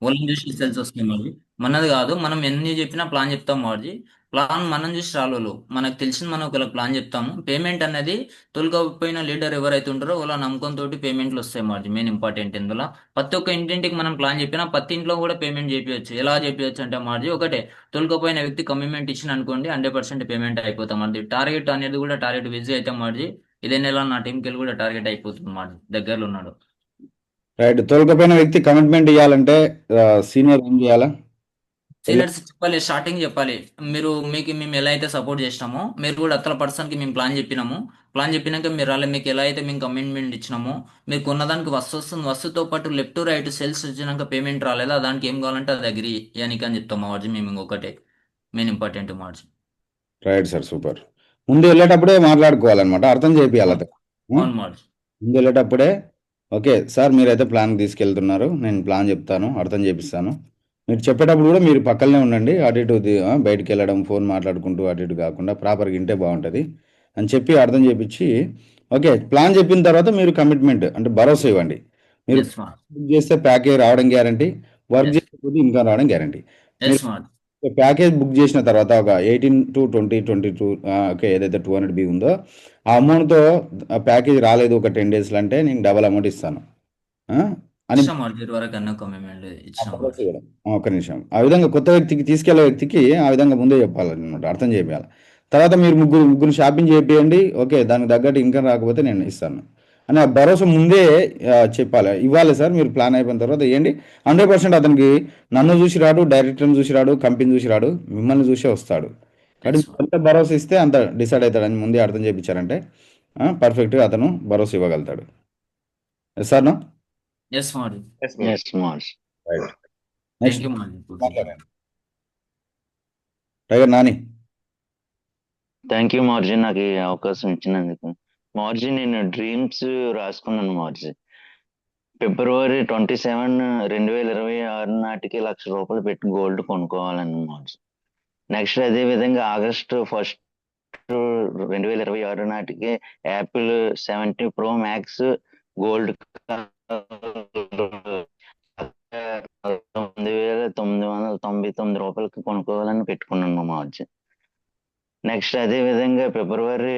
వాళ్ళని చూసి సెల్స్ వస్తాయి మరి. మనది కాదు, మనం ఎన్ని చెప్పినా ప్లాన్ చెప్తాం వాడి. ప్లాన్ మనం చూసి రాళ్ళు మనకు తెలిసింది, మనం ఒకవేళ ప్లాన్ చెప్తాము. పేమెంట్ అనేది తొలకపోయిన లీడర్ ఎవరైతే ఉంటారో వాళ్ళ నమ్మకంతో పేమెంట్లు వస్తాయి మరి. మెయిన్ ఇంపార్టెంట్ ఇందులో ప్రతి ఒక్క ఇంటింటికి మనం ప్లాన్ చెప్పినా ప్రతి ఇంట్లో కూడా పేమెంట్ చేపించచ్చు. ఎలా చేపించచ్చు అంటే మార్జీ ఒకటే, తొలకపోయిన వ్యక్తి కమిట్మెంట్ ఇచ్చిన అనుకోండి 100% పేమెంట్ అయిపోతాం మరి. టార్గెట్ అనేది కూడా టార్గెట్ విజయ్ అయితే మార్జీ ఇదే నెల నా టీంకి వెళ్ళి కూడా టార్గెట్ అయిపోతుంది మరి. దగ్గరలో ఉన్నాడు. రైట్. తోలుకపోయిన వ్యక్తి కమిట్మెంట్ ఇవ్వాలంటే సీనియర్ ఏం చేయాలా? ఎలా? సీనియర్స్ చెప్పాలి, స్టార్టింగ్ చెప్పాలి. మీకు మేము ఎలా అయితే సపోర్ట్ చేసినామో మీరు కూడా అత్తల పర్సన్కి మేము ప్లాన్ చెప్పినాము. ప్లాన్ చెప్పినాక మీరు రాలే, మీకు ఎలా అయితే మేము కమిట్మెంట్ ఇచ్చినామో మీరు కొన్నదానికి వస్తు వస్తుంది, వస్తుతో పాటు లెఫ్ట్ రైట్ సెల్స్ వచ్చినాక పేమెంట్ రాలేదా దానికి ఏం కావాలంటే అది అగ్రి యానికి అని చెప్తాం మార్జిన్. మేము ఇంకొకటే మెయిన్ ఇంపార్టెంట్ మార్జిన్. Right sir, super. ముందు వెళ్ళేటప్పుడే మాట్లాడుకోవాలన్నమాట, అర్థం చేపియాలి అవును. అతను. ఉం? అవును మార్జిన్. ముందు వెళ్ళేటప్పుడే ఓకే సార్, మీరైతే ప్లాన్ తీసుకెళ్తున్నారు, నేను ప్లాన్ చెప్తాను, అర్థం చేపిస్తాను. మీరు చెప్పేటప్పుడు కూడా మీరు పక్కనే ఉండండి, అటు ఇటు బయటికి వెళ్ళడం ఫోన్ మాట్లాడుకుంటూ అటు ఇటు కాకుండా ప్రాపర్గా వింటే బాగుంటుంది అని చెప్పి అర్థం చేపించి, ఓకే ప్లాన్ చెప్పిన తర్వాత మీరు కమిట్మెంట్ అంటే భరోసా ఇవ్వండి. మీరు ఎస్ మార్జ్. బుక్ చేస్తే ప్యాకేజ్ రావడం గ్యారంటీ, వర్క్ ఎస్. చేయకపోతే ఇంకా రావడం గ్యారంటీ. మీరు ఎస్ మార్జ్. ప్యాకేజ్ బుక్ చేసిన తర్వాత ఒక 18 to 22 ఓకే ఏదైతే 200 ఉందో ఆ అమౌంట్తో ప్యాకేజ్ రాలేదు ఒక 10 డేస్లో అంటే నేను డబల్ అమౌంట్ ఇస్తాను ఆ, అని ఇచ్చిన మార్జ్ ఇదివరకు అన్న కమిట్మెంట్ ఆ ఇచ్చిన భరోసా మార్జ్. ఇవ్వడం. ఒక నిమిషం, ఆ విధంగా కొత్త వ్యక్తికి తీసుకెళ్లే వ్యక్తికి ఆ విధంగా ముందే చెప్పాలన్నమాట, అర్థం చేయాలి. తర్వాత మీరు ముగ్గురు ముగ్గురు షాపింగ్ చేపియండి, ఓకే దానికి తగ్గట్టు ఇన్కమ్ రాకపోతే నేను ఇస్తాను అని ఆ భరోసా ముందే చెప్పాలి. ఇవ్వాలి సార్, మీరు ప్లాన్ అయిపోయిన తర్వాత ఇవ్వండి. 100% అతనికి నన్ను చూసి రాడు, డైరెక్టర్ని చూసి రాడు, కంపెనీ చూసి రాడు, మిమ్మల్ని చూసే వస్తాడు. కాబట్టి ఎస్ మీరు మార్జ్. ఎంత భరోసా ఇస్తే అంత డిసైడ్ అవుతాడని ముందే అర్థం చేయించారంటే పర్ఫెక్ట్గా అతను భరోసా ఇవ్వగలుగుతాడు. Sir no. ఎస్ మార్జ్. ఎస్ మార్చ్. రైట్. నెక్స్ట్ థ్యాంక్ యూ మార్జ్. మాట్లాడండి. టైగర్ నాని. థ్యాంక్ యూ మార్జిన్, నాకు ఈ అవకాశం ఇచ్చినందుకు. మార్జిన్ నేను డ్రీమ్స్ రాసుకున్నాను మార్జిన్. February 27, 2026 నాటికి ₹1,00,000 పెట్టి గోల్డ్ కొనుక్కోవాలని మార్జిన్. నెక్స్ట్ అదే విధంగా August 1, 2026 నాటికి యాపిల్ 70 Pro Max గోల్డ్ 9,999 కొనుక్కోవాలని పెట్టుకున్నాను మార్జిన్. నెక్స్ట్ అదే విధంగా February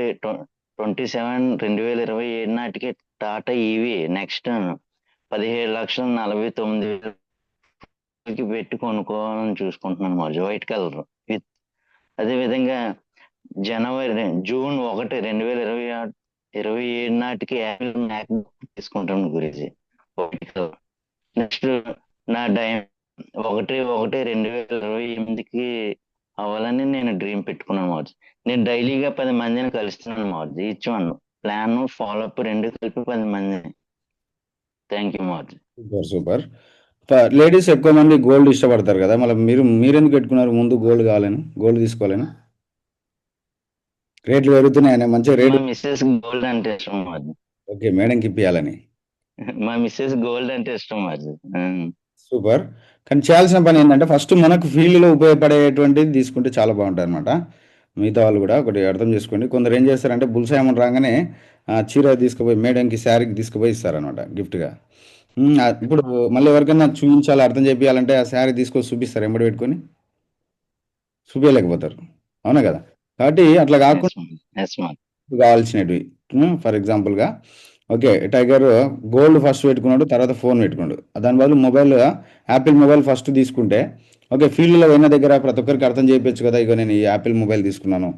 27, 2027 నాటికి టాటా ఈవీ నెక్స్ట్ 17,49,000కి పెట్టి కొనుక్కోవాలని చూసుకుంటున్నాను మార్జిన్, వైట్ కలర్ విత్. అదే విధంగా June 1, 2027 నాటికి యాపిల్ మ్యాక్ తీసుకుంటాను గురించి, వైట్ కలర్. నెక్స్ట్ నా 1/1/2028కి అవ్వాలని నేను డ్రీమ్ పెట్టుకున్నాను మార్జ్. నేను డైలీగా 10 మందిని కలుస్తున్నాను మార్జ్. Each one plan follow up రెండు కలిపి 10 మందిని. థ్యాంక్ యూ మార్జ్. Super super. లేడీస్ ఎక్కువ మంది గోల్డ్ ఇష్టపడతారు కదా, మళ్ళీ మీరెందుకు పెట్టుకున్నారు ముందు గోల్డ్ కావాలని, గోల్డ్ తీసుకోవాలని? రేట్లు పెరుగుతున్నాయని మంచిగా మా రేటు. మిస్సెస్ గోల్డ్ అంటే ఇష్టం మార్జ్. ఓకే, మేడంకి ఇప్పియాలని. మా మిస్సెస్ గోల్డ్ అంటే ఇష్టం మార్జ్. సూపర్. కానీ చేయాల్సిన పని ఏంటంటే ఫస్ట్ మనకు ఫీల్డ్లో ఉపయోగపడేటువంటిది తీసుకుంటే చాలా బాగుంటుంది అనమాట. మిగతా వాళ్ళు కూడా ఒకటి అర్థం చేసుకోండి. కొందరు ఏం చేస్తారంటే బుల్సా అమౌంట్ రాగానే చీర తీసుకుపోయి మేడంకి శారీకి తీసుకుపోయి ఇస్తారనమాట గిఫ్ట్గా. ఇప్పుడు మళ్ళీ ఎవరికైనా చూపించాలి, అర్థం చేపించాలంటే ఆ శారీ తీసుకొని చూపిస్తారు ఎంబడి పెట్టుకొని, చూపించలేకపోతారు. అవునా కదా? కాబట్టి అట్లా ఎస్ కాకుండా మార్జ్. ఎస్ మార్జ్. కావాల్సినవి ఫర్ ఎగ్జాంపుల్గా ఓకే టైగర్ గోల్డ్ ఫస్ట్ పెట్టుకున్నాడు, తర్వాత ఫోన్ పెట్టుకున్నాడు. దాని బదులు మొబైల్ యాపిల్ మొబైల్ ఫస్ట్ తీసుకుంటే ఓకే ఫీల్డ్లో పోయిన దగ్గర ప్రతి ఒక్కరికి అర్థం చేయొచ్చు కదా, ఇక నేను ఈ యాపిల్ మొబైల్ తీసుకున్నాను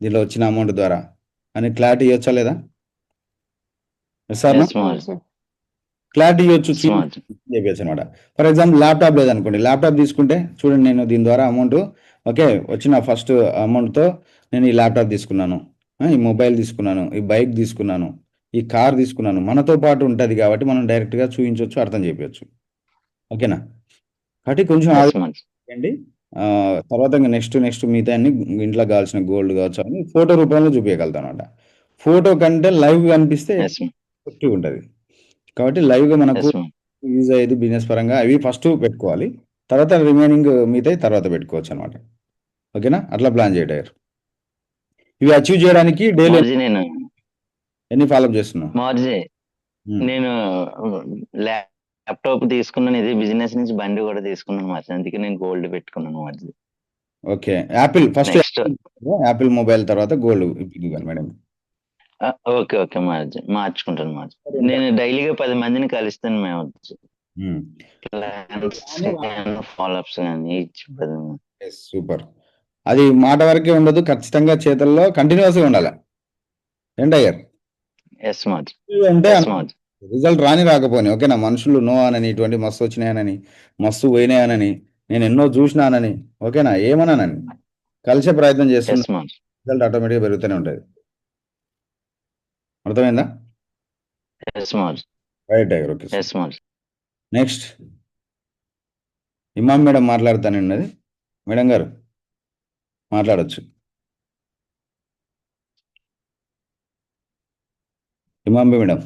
దీనిలో వచ్చిన అమౌంట్ ద్వారా అని క్లారిటీ ఇవ్వచ్చా లేదా? సార్ ఎస్ మార్జ్. క్లారిటీ ఇవ్వచ్చు, ఎస్ మార్జ్. చెప్పచ్చు అనమాట. ఫర్ ఎగ్జాంపుల్ ల్యాప్టాప్ లేదనుకోండి, ల్యాప్టాప్ తీసుకుంటే చూడండి నేను దీని ద్వారా అమౌంట్ ఓకే వచ్చిన ఫస్ట్ అమౌంట్తో నేను ఈ ల్యాప్టాప్ తీసుకున్నాను, ఈ మొబైల్ తీసుకున్నాను, ఈ బైక్ తీసుకున్నాను, ఈ కార్ తీసుకున్నాను, మనతో పాటు ఉంటుంది కాబట్టి మనం డైరెక్ట్గా చూపించవచ్చు, అర్థం చేయవచ్చు. ఓకేనా? కాబట్టి కొంచెం ఎస్ మార్జ్. ఆలోచించండి. తర్వాత ఇంకా నెక్స్ట్ నెక్స్ట్ మిగతా అన్ని ఇంట్లో కావాల్సిన గోల్డ్ కావచ్చు అని ఫోటో రూపంలో చూపించగలుగుతాను అనమాట. ఫోటో కంటే లైవ్ కనిపిస్తే ఎస్. ఎఫెక్టివ్ ఉంటుంది. కాబట్టి లైవ్గా మనకు ఎస్ మార్జ్. యూజ్ అయ్యేది బిజినెస్ పరంగా అవి ఫస్ట్ పెట్టుకోవాలి, తర్వాత రిమైనింగ్ మిగతా తర్వాత పెట్టుకోవచ్చు అనమాట. ఓకేనా? అట్లా ప్లాన్ చేయడారు. ఇవి అచీవ్ చేయడానికి డైలీ మార్జ్ నేను ఎన్ని ఫాలోఅప్ చేస్తున్నావు? మార్జ్ ఉమ్. నేను ల్యాప్టాప్ తీసుకున్నాను, ఇదే బిజినెస్ నుంచి బండి కూడా తీసుకున్నాను మార్చి. అందుకే నేను గోల్డ్ పెట్టుకున్నాను మార్చి. Okay. Apple first next Apple mobile తర్వాత గోల్డ్ ఇవ్వాలి మేడం. ఓకే ఓకే మార్చి, మార్చుకుంటాను మార్చి. నేను డైలీగా 10 మందిని కలుస్తాను మేము వచ్చి, ప్లాన్స్ ఫాలోఅప్స్ కానీ ఇచ్చి 10 మంది. సూపర్. అది మాట వరకే ఉండదు, ఖచ్చితంగా చేతుల్లో కంటిన్యూస్గా ఉండాలి. ఏంటయ్యారు ఎస్ మార్చి, అంటే ఎస్ మార్చి. రిజల్ట్ రాని రాకపోని ఓకేనా, మనుషులు నో అనని, ఇటువంటి మస్తు వచ్చినాయనని, మస్తు పోయినాయనని, నేను ఎన్నో చూసినానని, ఓకేనా, ఏమన్నానని కలిసే ప్రయత్నం చేస్తున్నా, ఎస్ మార్చి, రిజల్ట్ ఆటోమేటిక్గా పెరుగుతూనే ఉంటుంది. అర్థమైందా? ఎస్ మార్చి, రైట్ టైగర్. ఓకే. ఎస్ మార్చి. నెక్స్ట్ ఇమాం మేడం మాట్లాడతానండి. అది మేడం గారు మాట్లాడచ్చు. ఇమాం మేడం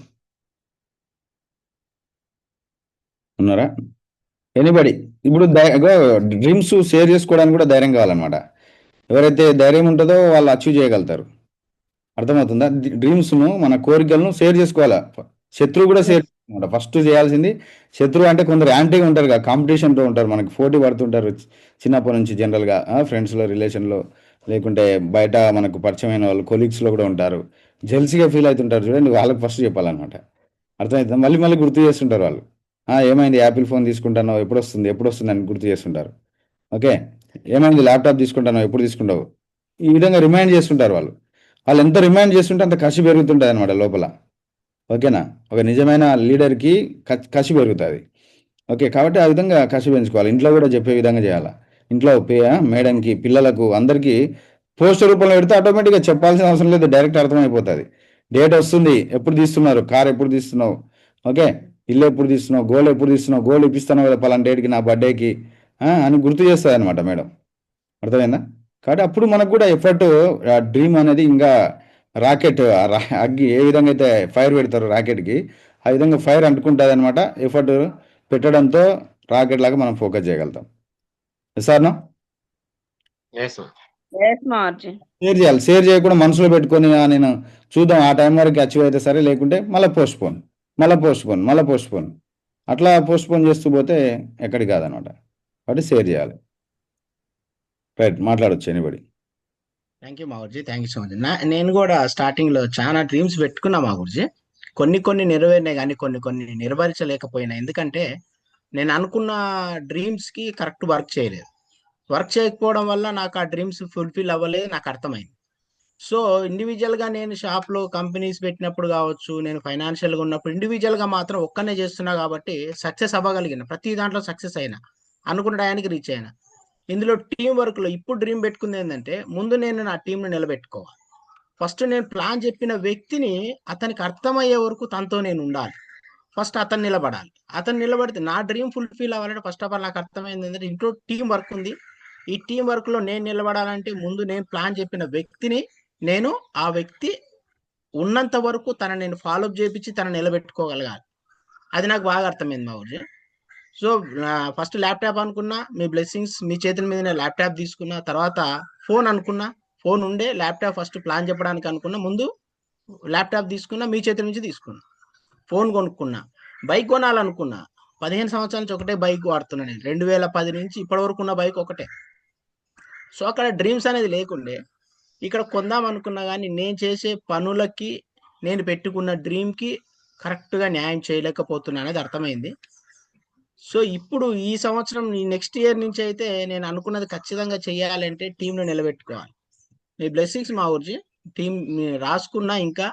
ఉన్నారా? ఎనీబడి. ఇప్పుడు డ్రీమ్స్ షేర్ చేసుకోవడానికి కూడా ధైర్యం కావాలన్నమాట. ఎవరైతే ధైర్యం ఉంటుందో వాళ్ళు అచీవ్ చేయగలుగుతారు. అర్థమవుతుందా? డ్రీమ్స్ను, మన కోరికలను షేర్ చేసుకోవాలా. శత్రువు కూడా షేర్ చేసుకోవాలన్నమాట. ఫస్ట్ చేయాల్సింది శత్రువు అంటే కొందరు యాంటీగా ఉంటారు కదా, కాంపిటీషన్తో ఉంటారు, మనకి పోటీ పడుతుంటారు చిన్నప్పటి నుంచి జనరల్గా, ఫ్రెండ్స్లో, రిలేషన్లో, లేకుంటే బయట మనకు పరిచయమైన వాళ్ళు కొలీగ్స్లో కూడా ఉంటారు. జెల్సీగా ఫీల్ అవుతుంటారు చూడండి, వాళ్ళకి ఫస్ట్ చెప్పాలన్నమాట. అర్థమవుతుందా? మళ్ళీ మళ్ళీ గుర్తు చేస్తుంటారు వాళ్ళు. ఏమైంది, యాపిల్ ఫోన్ తీసుకుంటానో, ఎప్పుడు వస్తుంది ఎప్పుడు వస్తుంది అని గుర్తు చేస్తుంటారు. ఓకే. ఏమైంది, ల్యాప్టాప్ తీసుకుంటానో, ఎప్పుడు తీసుకుంటావు, ఈ విధంగా రిమైండ్ చేస్తుంటారు వాళ్ళు. వాళ్ళు ఎంత రిమైండ్ చేస్తుంటే అంత కసి పెరుగుతుంటుంది అనమాట లోపల. ఓకేనా? ఒక నిజమైన లీడర్కి కసి పెరుగుతుంది. ఓకే. కాబట్టి ఆ విధంగా కసి పెంచుకోవాలి. ఇంట్లో కూడా చెప్పే విధంగా చేయాలి. ఇంట్లో మేడంకి, పిల్లలకు, అందరికీ పోస్టర్ రూపంలో పెడితే ఆటోమేటిక్గా చెప్పాల్సిన అవసరం లేదు, డైరెక్ట్ అర్థమైపోతుంది. డేట్ వస్తుంది, ఎప్పుడు తీస్తున్నారు, కార్ ఎప్పుడు తీస్తున్నావు, ఓకే, ఇల్లు ఎప్పుడు తీస్తున్నావు, గోల్డ్ ఎప్పుడు తీస్తున్నావు, గోల్డ్ ఇప్పిస్తున్నావు కదా పలానా డేట్కి, నా బర్త్డేకి అని గుర్తు చేస్తుంది అనమాట మేడం. అర్థమైందా? కాబట్టి అప్పుడు మనకు కూడా ఎఫర్ట్, డ్రీమ్ అనేది ఇంకా రాకెట్, అగ్గి ఏ విధంగా అయితే ఫైర్ పెడతారు రాకెట్కి, ఆ విధంగా ఫైర్ అంటుకుంటుంది అనమాట. ఎఫర్ట్ పెట్టడంతో రాకెట్ లాగా మనం ఫోకస్ చేయగలుగుతాం. సార్నా షేర్ చేయాలి. షేర్ చేయకుండా మనసులో పెట్టుకొని నేను చూద్దాం ఆ టైం వరకు అచీవ్ అయితే సరే, లేకుంటే మళ్ళీ పోస్ట్పోన్, మళ్ళీ పోస్ట్పోన్, మళ్ళీ పోస్ట్పోన్, అట్లా పోస్ట్పోన్ చేస్తూ పోతే ఎక్కడికి కాదనమాట. కాబట్టి షేర్ చేయాలి. రైట్, మాట్లాడొచ్చు ఎనిబడి. థ్యాంక్ యూ మా Guruji, thank you so much. నేను కూడా స్టార్టింగ్లో చాలా డ్రీమ్స్ పెట్టుకున్నా మా గురుజీ. కొన్ని నెరవేరినాయి కానీ కొన్ని నెరవేర్చలేకపోయినా. ఎందుకంటే నేను అనుకున్న డ్రీమ్స్కి కరెక్ట్ వర్క్ చేయలేదు. వర్క్ చేయకపోవడం వల్ల నాకు ఆ డ్రీమ్స్ ఫుల్ఫిల్ అవ్వలేదు, నాకు అర్థమైంది. సో ఇండివిజువల్గా నేను షాప్లో కంపెనీస్ పెట్టినప్పుడు కావచ్చు, నేను ఫైనాన్షియల్గా ఉన్నప్పుడు ఇండివిజువల్గా మాత్రం ఒక్కనే చేస్తున్నా కాబట్టి సక్సెస్ అవ్వగలిగిన, ప్రతి దాంట్లో సక్సెస్ అయినా, అనుకున్న టయానికి రీచ్ అయినా. ఇందులో టీం వర్క్లో ఇప్పుడు డ్రీమ్ పెట్టుకుంది ఏంటంటే, ముందు నేను నా టీంను నిలబెట్టుకోవాలి. ఫస్ట్ నేను ప్లాన్ చెప్పిన వ్యక్తిని అతనికి అర్థమయ్యే వరకు తనతో నేను ఉండాలి. ఫస్ట్ అతను నిలబడాలి. అతను నిలబడితే నా డ్రీమ్ ఫుల్ఫిల్ అవ్వాలంటే ఫస్ట్ ఆఫ్ ఆల్ నాకు అర్థమైంది ఏంటంటే, ఇంట్లో టీం వర్క్ ఉంది. ఈ టీం వర్క్లో నేను నిలబడాలంటే ముందు నేను ప్లాన్ చెప్పిన వ్యక్తిని, నేను ఆ వ్యక్తి ఉన్నంత వరకు తన నేను ఫాలోఅప్ చేయించి తన నిలబెట్టుకోగలగాలి. అది నాకు బాగా అర్థమైంది మా ఊరి. సో ఫస్ట్ ల్యాప్టాప్ అనుకున్నా, మీ బ్లెస్సింగ్స్ మీ చేతుల మీదనే ల్యాప్టాప్ తీసుకున్నా. తర్వాత ఫోన్ అనుకున్నా, ఫోన్ ఉండే ల్యాప్టాప్ ఫస్ట్ ప్లాన్ చెప్పడానికి అనుకున్నా, ముందు ల్యాప్టాప్ తీసుకున్నా, మీ చేతుల నుంచి తీసుకున్నా. ఫోన్ కొనుక్కున్నా. బైక్ కొనాలనుకున్నా, 15 సంవత్సరాల నుంచి ఒకటే బైక్ వాడుతున్నా నేను. 2010 నుంచి ఇప్పటి వరకు ఉన్న బైక్ ఒకటే. సో అక్కడ డ్రీమ్స్ అనేది లేకుండే, ఇక్కడ కొందాం అనుకున్నా కానీ నేను చేసే పనులకి, నేను పెట్టుకున్న డ్రీమ్కి కరెక్ట్గా న్యాయం చేయలేకపోతున్నా అనేది అర్థమైంది. సో ఇప్పుడు ఈ సంవత్సరం, ఈ నెక్స్ట్ ఇయర్ నుంచి అయితే నేను అనుకున్నది ఖచ్చితంగా చేయాలంటే టీంను నిలబెట్టుకోవాలి. మీ బ్లెస్సింగ్స్ మా ఊర్జీ. టీం రాసుకున్నా, ఇంకా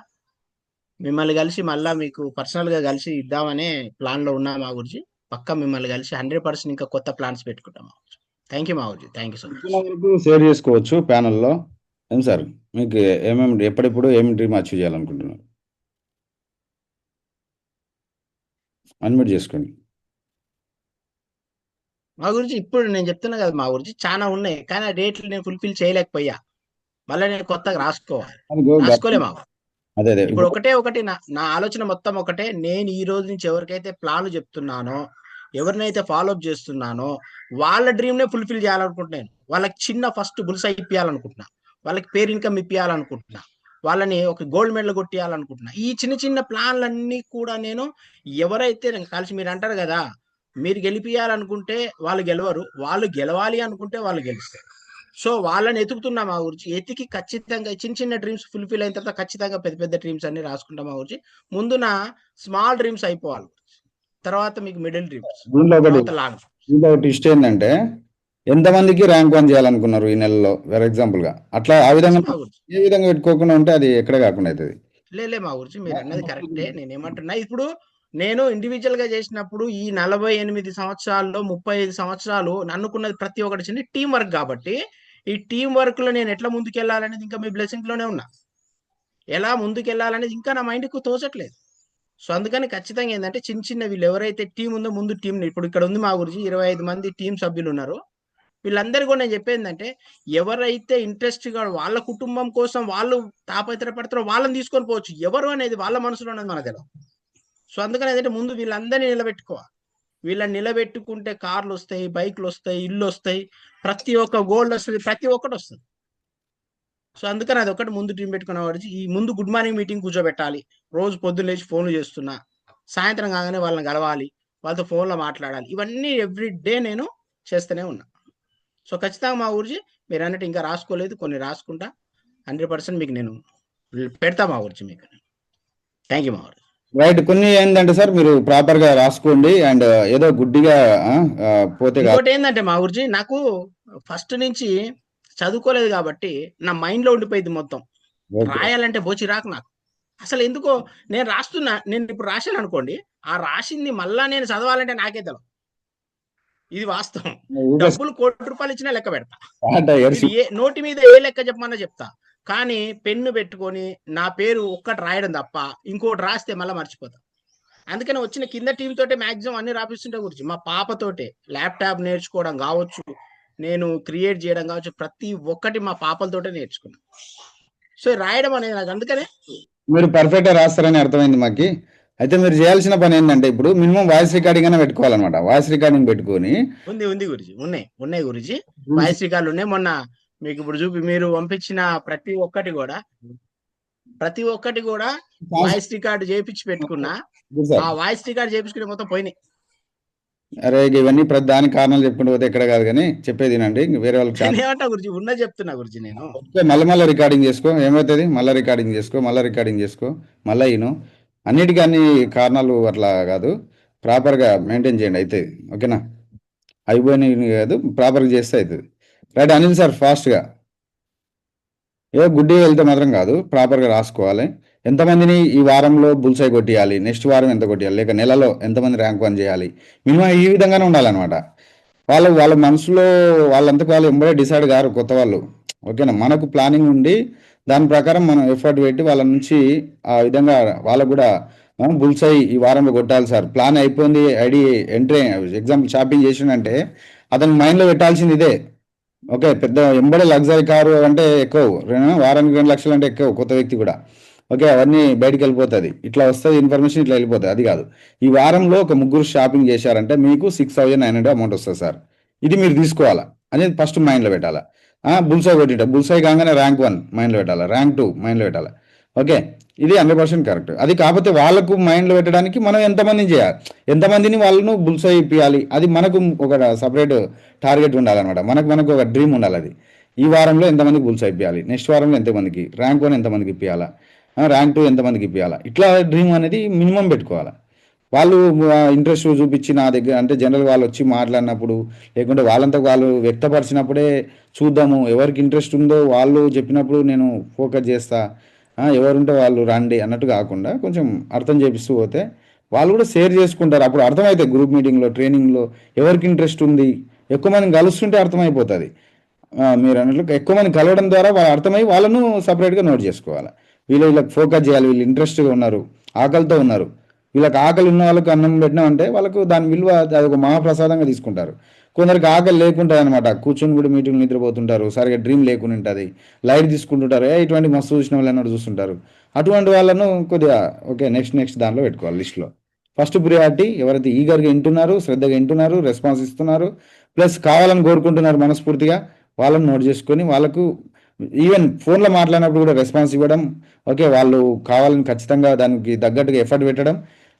మిమ్మల్ని కలిసి మళ్ళీ మీకు పర్సనల్గా కలిసి ఇద్దామనే ప్లాన్లో ఉన్నా మా ఊర్జీ. పక్కా మిమ్మల్ని కలిసి 100% ఇంకా కొత్త ప్లాన్స్ పెట్టుకుంటాం మా ఊర్జీ. థ్యాంక్ యూ మా ఊర్జీ, thank you so much. Share చేసుకోవచ్చు ప్యానల్లో. ఏం సార్, మీకు ఏమేమి ఎప్పుడెప్పుడు ఏమి డ్రీమ్ అచీవ్ చేయాలనుకుంటున్నారు? అన్మ్యూట్ చేసుకోండి. మా గురించి ఇప్పుడు నేను చెప్తున్నా కదా మా గురించి చాలా ఉన్నాయి, కానీ ఆ డేట్లు నేను ఫుల్ఫిల్ చేయలేకపోయా. మళ్ళీ నేను కొత్తగా రాసుకోవాలి, రాసుకోలే మా. అదే ఇప్పుడు ఒకటి నా ఆలోచన మొత్తం ఒకటే. నేను ఈ రోజు నుంచి ఎవరికైతే ప్లాన్లు చెప్తున్నానో, ఎవరినైతే ఫాలోఅప్ చేస్తున్నానో, వాళ్ళ డ్రీమ్నే ఫుల్ఫిల్ చేయాలనుకుంటున్నాను. వాళ్ళకి చిన్న ఫస్ట్ బుల్స్ ఇప్పించాలనుకుంటున్నా, వాళ్ళకి పేరు ఇన్కమ్ ఇప్పించాలనుకుంటున్నా, వాళ్ళని ఒక గోల్డ్ మెడల్ కొట్టియాలనుకుంటున్నా. ఈ చిన్న చిన్న ప్లాన్లన్నీ కూడా నేను ఎవరైతే నేను కలిసి మీరు అంటారు కదా, మీరు గెలిపియాలనుకుంటే వాళ్ళు గెలవరు, వాళ్ళు గెలవాలి అనుకుంటే వాళ్ళు గెలుస్తారు. సో వాళ్ళని ఎతుకుతున్నా మా గురించి, ఎతికి ఖచ్చితంగా చిన్న చిన్న డ్రీమ్స్ ఫుల్ఫిల్ అయిన తర్వాత ఖచ్చితంగా పెద్ద పెద్ద డ్రీమ్స్ అన్ని రాసుకుంటాం మా గురించి. ముందు నా స్మాల్ డ్రీమ్స్ అయిపోవాలి, తర్వాత మీకు మిడిల్ డ్రీమ్స్, దీంట్లో ఒకటి తర్వాత లాంగ్. దీంట్లో ఒక ట్విస్ట్ ఏంటంటే, ఎంతమందికి ర్యాంక్ 1 చేయాలనుకున్నారు ఈ నెలలో ఫర్ ఎగ్జాంపుల్ గా, అట్లా ఆ విధంగా మా గురించి ఏ విధంగా పెట్టుకోకుండా ఉంటే అది ఎక్కడ కాకుండా అవుతుంది. లేలే మా గురించి మీరు అన్నది కరెక్టే. నేను ఏమంటున్నా, ఇప్పుడు నేను ఇండివిజువల్ గా చేసినప్పుడు ఈ 48 సంవత్సరాల్లో 35 సంవత్సరాలు నన్నుకున్నది ప్రతి ఒక్కటి చిన్న టీం వర్క్ కాబట్టి, ఈ టీం వర్క్ లో నేను ఎట్లా ముందుకెళ్ళాలనేది ఇంకా మీ బ్లెస్సింగ్ లోనే ఉన్నా. ఎలా ముందుకెళ్ళాలనేది ఇంకా నా మైండ్కు తోచట్లేదు. సో అందుకని ఖచ్చితంగా ఏంటంటే చిన్న చిన్న వీళ్ళు ఎవరైతే టీం ఉందో ముందు టీం, ఇప్పుడు ఇక్కడ ఉంది మా గురించి 25 మంది టీం సభ్యులు ఉన్నారు. వీళ్ళందరూ కూడా నేను చెప్పేది ఏంటంటే, ఎవరైతే ఇంట్రెస్ట్ గా వాళ్ళ కుటుంబం కోసం వాళ్ళు తాపత్రపడతారో వాళ్ళని తీసుకొని పోవచ్చు. ఎవరు అనేది వాళ్ళ మనసులో ఉన్నది మనకు తెలియదు. సో అందుకని ఏంటంటే ముందు వీళ్ళందరినీ నిలబెట్టుకోవాలి. వీళ్ళని నిలబెట్టుకుంటే కార్లు వస్తాయి, బైక్లు వస్తాయి, ఇల్లు వస్తాయి, ప్రతి ఒక్క గోల్డ్ వస్తుంది, ప్రతి ఒక్కటి వస్తుంది. సో అందుకని అది ఒకటి ముందు టీం పెట్టుకున్న వాడికి ఈ ముందు గుడ్ మార్నింగ్ మీటింగ్ కూర్చోబెట్టాలి. రోజు పొద్దున్న లేచి ఫోన్లు చేస్తున్నా, సాయంత్రం కాగానే వాళ్ళని కలవాలి, వాళ్ళతో ఫోన్లో మాట్లాడాలి. ఇవన్నీ ఎవ్రీ డే నేను చేస్తూనే ఉన్నా. సో ఖచ్చితంగా మా గురించి మీరు అన్నట్టు ఇంకా రాసుకోలేదు, కొన్ని రాసుకుంటా. 100% మీకు నేను పెడతా మా గురించి మీకు. థ్యాంక్ యూ మా గురించి. రైట్. కొన్ని ఏంటంటే సార్ మీరు ప్రాపర్ గా రాసుకోండి, అండ్ ఏదో గుడ్డిగా పోతే కాదు. ఇంకోటి ఏంటంటే మా గురించి నాకు ఫస్ట్ నుంచి చదువుకోలేదు కాబట్టి నా మైండ్ లో ఉండిపోయింది మొత్తం. ఓకే. రాయాలంటే బోచి రాకు నాకు అసలు. ఎందుకో నేను రాస్తున్నా, నేను ఇప్పుడు రాశాను అనుకోండి, ఆ రాసింది మళ్ళా నేను చదవాలంటే నాకే తెలియదు. ఇది వాస్తవం. డబ్బులు ₹1,00,00,000 ఇచ్చినా లెక్క పెడతా. నోటి మీద ఏ లెక్క చెప్పమన్నా చెప్తా. కానీ పెన్ను పెట్టుకొని నా పేరు ఒక్కటి రాయడం తప్ప ఇంకోటి రాస్తే మళ్ళీ మర్చిపోతా. అందుకని వచ్చిన కింద టీం తోటే మాక్సిమం అన్ని రాపిస్తుంటే గురించి, మా పాపతోటే ల్యాప్టాప్ నేర్చుకోవడం కావచ్చు, నేను క్రియేట్ చేయడం కావచ్చు, ప్రతి ఒక్కటి మా పాపలతోటే నేర్చుకున్నాను. సో రాయడం అనేది నాకు అందుకనే మీరు పర్ఫెక్ట్ గా రాస్తారని అర్థమైంది మాకి. అయితే మీరు చేయాల్సిన పని ఏంటంటే, ఇప్పుడు మినిమం వాయిస్ రికార్డింగ్ అయినా పెట్టుకోవాలన్నమాట. వాయిస్ రికార్డింగ్ పెట్టుకొని ఉంది గురించి, ఉన్నాయి గురించి వాయిస్ రికార్డులు ఉన్నాయి. మొన్న మీకు ఇప్పుడు మీరు పంపించిన ప్రతి ఒక్కటి కూడా వాయిస్ రికార్డు చేయించి పెట్టుకున్నా. ఆ వాయిస్ రికార్డు చేయించుకునే మొత్తం పోయినాయి. అరే ఇవన్నీ ప్రతి దానికి కారణాలు చెప్పుకుంటూ పోతే ఎక్కడ కాదు, కానీ చెప్పేది వినండి. వేరే వాళ్ళకి ఏమంటా గురించి ఉన్న చెప్తున్నా గురించి నేను మళ్ళీ రికార్డింగ్ చేసుకో, ఏమవుతుంది, మళ్ళీ రికార్డింగ్ చేసుకో, మళ్ళీ ఈను అన్నిటికీ అన్ని కారణాలు అట్లా కాదు. ప్రాపర్గా మెయింటైన్ చేయండి అయితే, ఓకేనా. అయిపోయినాయి కాదు, ప్రాపర్గా చేస్తే అవుతుంది. రైట్ అనిల్ సార్, ఫాస్ట్గా. ఏదో గుడ్డిగా వెళ్తే మాత్రం కాదు, ప్రాపర్గా రాసుకోవాలి. ఎంతమందిని ఈ వారంలో బుల్సై కొట్టియాలి, నెక్స్ట్ వారం ఎంత కొట్టియాలి, లేక నెలలో ఎంతమంది ర్యాంక్ 1 చేయాలి, మినిమం ఈ విధంగానే ఉండాలన్నమాట. వాళ్ళ మనసులో వాళ్ళంతకు వాళ్ళు ఎంబడే డిసైడ్ కారు, కొత్త వాళ్ళు, ఓకేనా. మనకు ప్లానింగ్ ఉండి దాని ప్రకారం మనం ఎఫర్ట్ పెట్టి వాళ్ళ నుంచి ఆ విధంగా వాళ్ళకు కూడా బుల్సై ఈ వారంలో కొట్టాలి సార్, ప్లాన్ అయిపోయింది, ఐడి ఎంట్రీ ఎగ్జాంపుల్ షాపింగ్ చేసిండంటే అతని మైండ్లో పెట్టాల్సింది ఇదే. ఓకే, పెద్ద ఎంబడే లగ్జరీ కారు అంటే ఎక్కువ, వారానికి 2 లక్షలు అంటే ఎక్కువ కొత్త వ్యక్తి కూడా. ఓకే, అవన్నీ బయటికి వెళ్ళిపోతుంది, ఇట్లా వస్తుంది ఇన్ఫర్మేషన్, ఇట్లా వెళ్ళిపోతుంది. అది కాదు, ఈ వారంలో ఒక 3 షాపింగ్ చేశారంటే మీకు 6,900 అమౌంట్ వస్తుంది సార్. ఇది మీరు తీసుకోవాలా అనేది ఫస్ట్ మైండ్లో పెట్టాలా. బుల్సై కొట్టింట, బుల్సై కాగానే ర్యాంక్ 1 మైండ్లో పెట్టాలా, ర్యాంక్ 2 మైండ్లో పెట్టాలా. ఓకే, ఇది 100% కరెక్ట్. అది కాకపోతే వాళ్ళకు మైండ్లో పెట్టడానికి మనం ఎంతమందిని చేయాలి, ఎంతమందిని వాళ్ళను బుల్సై ఇప్పియాలి, అది మనకు ఒక సపరేట్ టార్గెట్ ఉండాలన్నమాట. మనకు ఒక డ్రీమ్ ఉండాలి. అది ఈ వారంలో ఎంతమందికి బుల్సై ఇప్పియాలి, నెక్స్ట్ వారంలో ఎంతమందికి, ర్యాంక్ 1 ఎంతమందికి ఇప్పియాలా, ర్యాంక్ 2 ఎంతమందికి ఇప్పియాలా, ఇట్లా డ్రీమ్ అనేది మినిమం పెట్టుకోవాలి. వాళ్ళు ఇంట్రెస్ట్ చూపించి నా దగ్గర అంటే జనరల్ వాళ్ళు వచ్చి మాట్లాడినప్పుడు, లేకుంటే వాళ్ళంతా వాళ్ళు వ్యక్తపరిచినప్పుడే చూద్దాము, ఎవరికి ఇంట్రెస్ట్ ఉందో వాళ్ళు చెప్పినప్పుడు నేను ఫోకస్ చేస్తా, ఎవరుంటే వాళ్ళు రండి అన్నట్టు కాకుండా కొంచెం అర్థం చేపిస్తూ పోతే వాళ్ళు కూడా షేర్ చేసుకుంటారు. అప్పుడు అర్థమవుతాయి, గ్రూప్ మీటింగ్లో, ట్రైనింగ్లో ఎవరికి ఇంట్రెస్ట్ ఉంది, ఎక్కువ మందిని కలుస్తుంటే అర్థమైపోతుంది. మీరు అన్నట్లు ఎక్కువ మంది కలవడం ద్వారా వాళ్ళు అర్థమై వాళ్ళను సపరేట్గా నోట్ చేసుకోవాలి. వీళ్ళకి ఫోకస్ చేయాలి, వీళ్ళు ఇంట్రెస్ట్గా ఉన్నారు, ఆకలితో ఉన్నారు. వీళ్ళకి ఆకలి ఉన్న వాళ్ళకి అన్నం పెట్టినామంటే వాళ్ళకు దాని విలువ అది ఒక మహాప్రసాదంగా తీసుకుంటారు. కొందరికి ఆకలి లేకుంటుంది అనమాట, కూర్చొని కూడా మీటింగ్ నిద్రపోతుంటారు, సరిగా డ్రీమ్ లేకుండా ఉంటుంది, లైట్ తీసుకుంటుంటారు, ఇటువంటి మస్తు చూసిన వాళ్ళు అన్నట్టు చూస్తుంటారు. అటువంటి వాళ్ళను కొద్దిగా ఓకే నెక్స్ట్ దానిలో పెట్టుకోవాలి లిస్ట్లో. ఫస్ట్ ప్రియారిటీ ఎవరైతే ఈగర్గా వింటున్నారు, శ్రద్ధగా వింటున్నారు, రెస్పాన్స్ ఇస్తున్నారు, ప్లస్ కావాలని కోరుకుంటున్నారు మనస్ఫూర్తిగా, వాళ్ళని నోట్ చేసుకొని వాళ్ళకు ఈవెన్ ఫోన్లో మాట్లాడినప్పుడు కూడా రెస్పాన్స్ ఇవ్వడం, ఓకే వాళ్ళు కావాలని ఖచ్చితంగా దానికి తగ్గట్టుగా ఎఫర్ట్ పెట్టడం,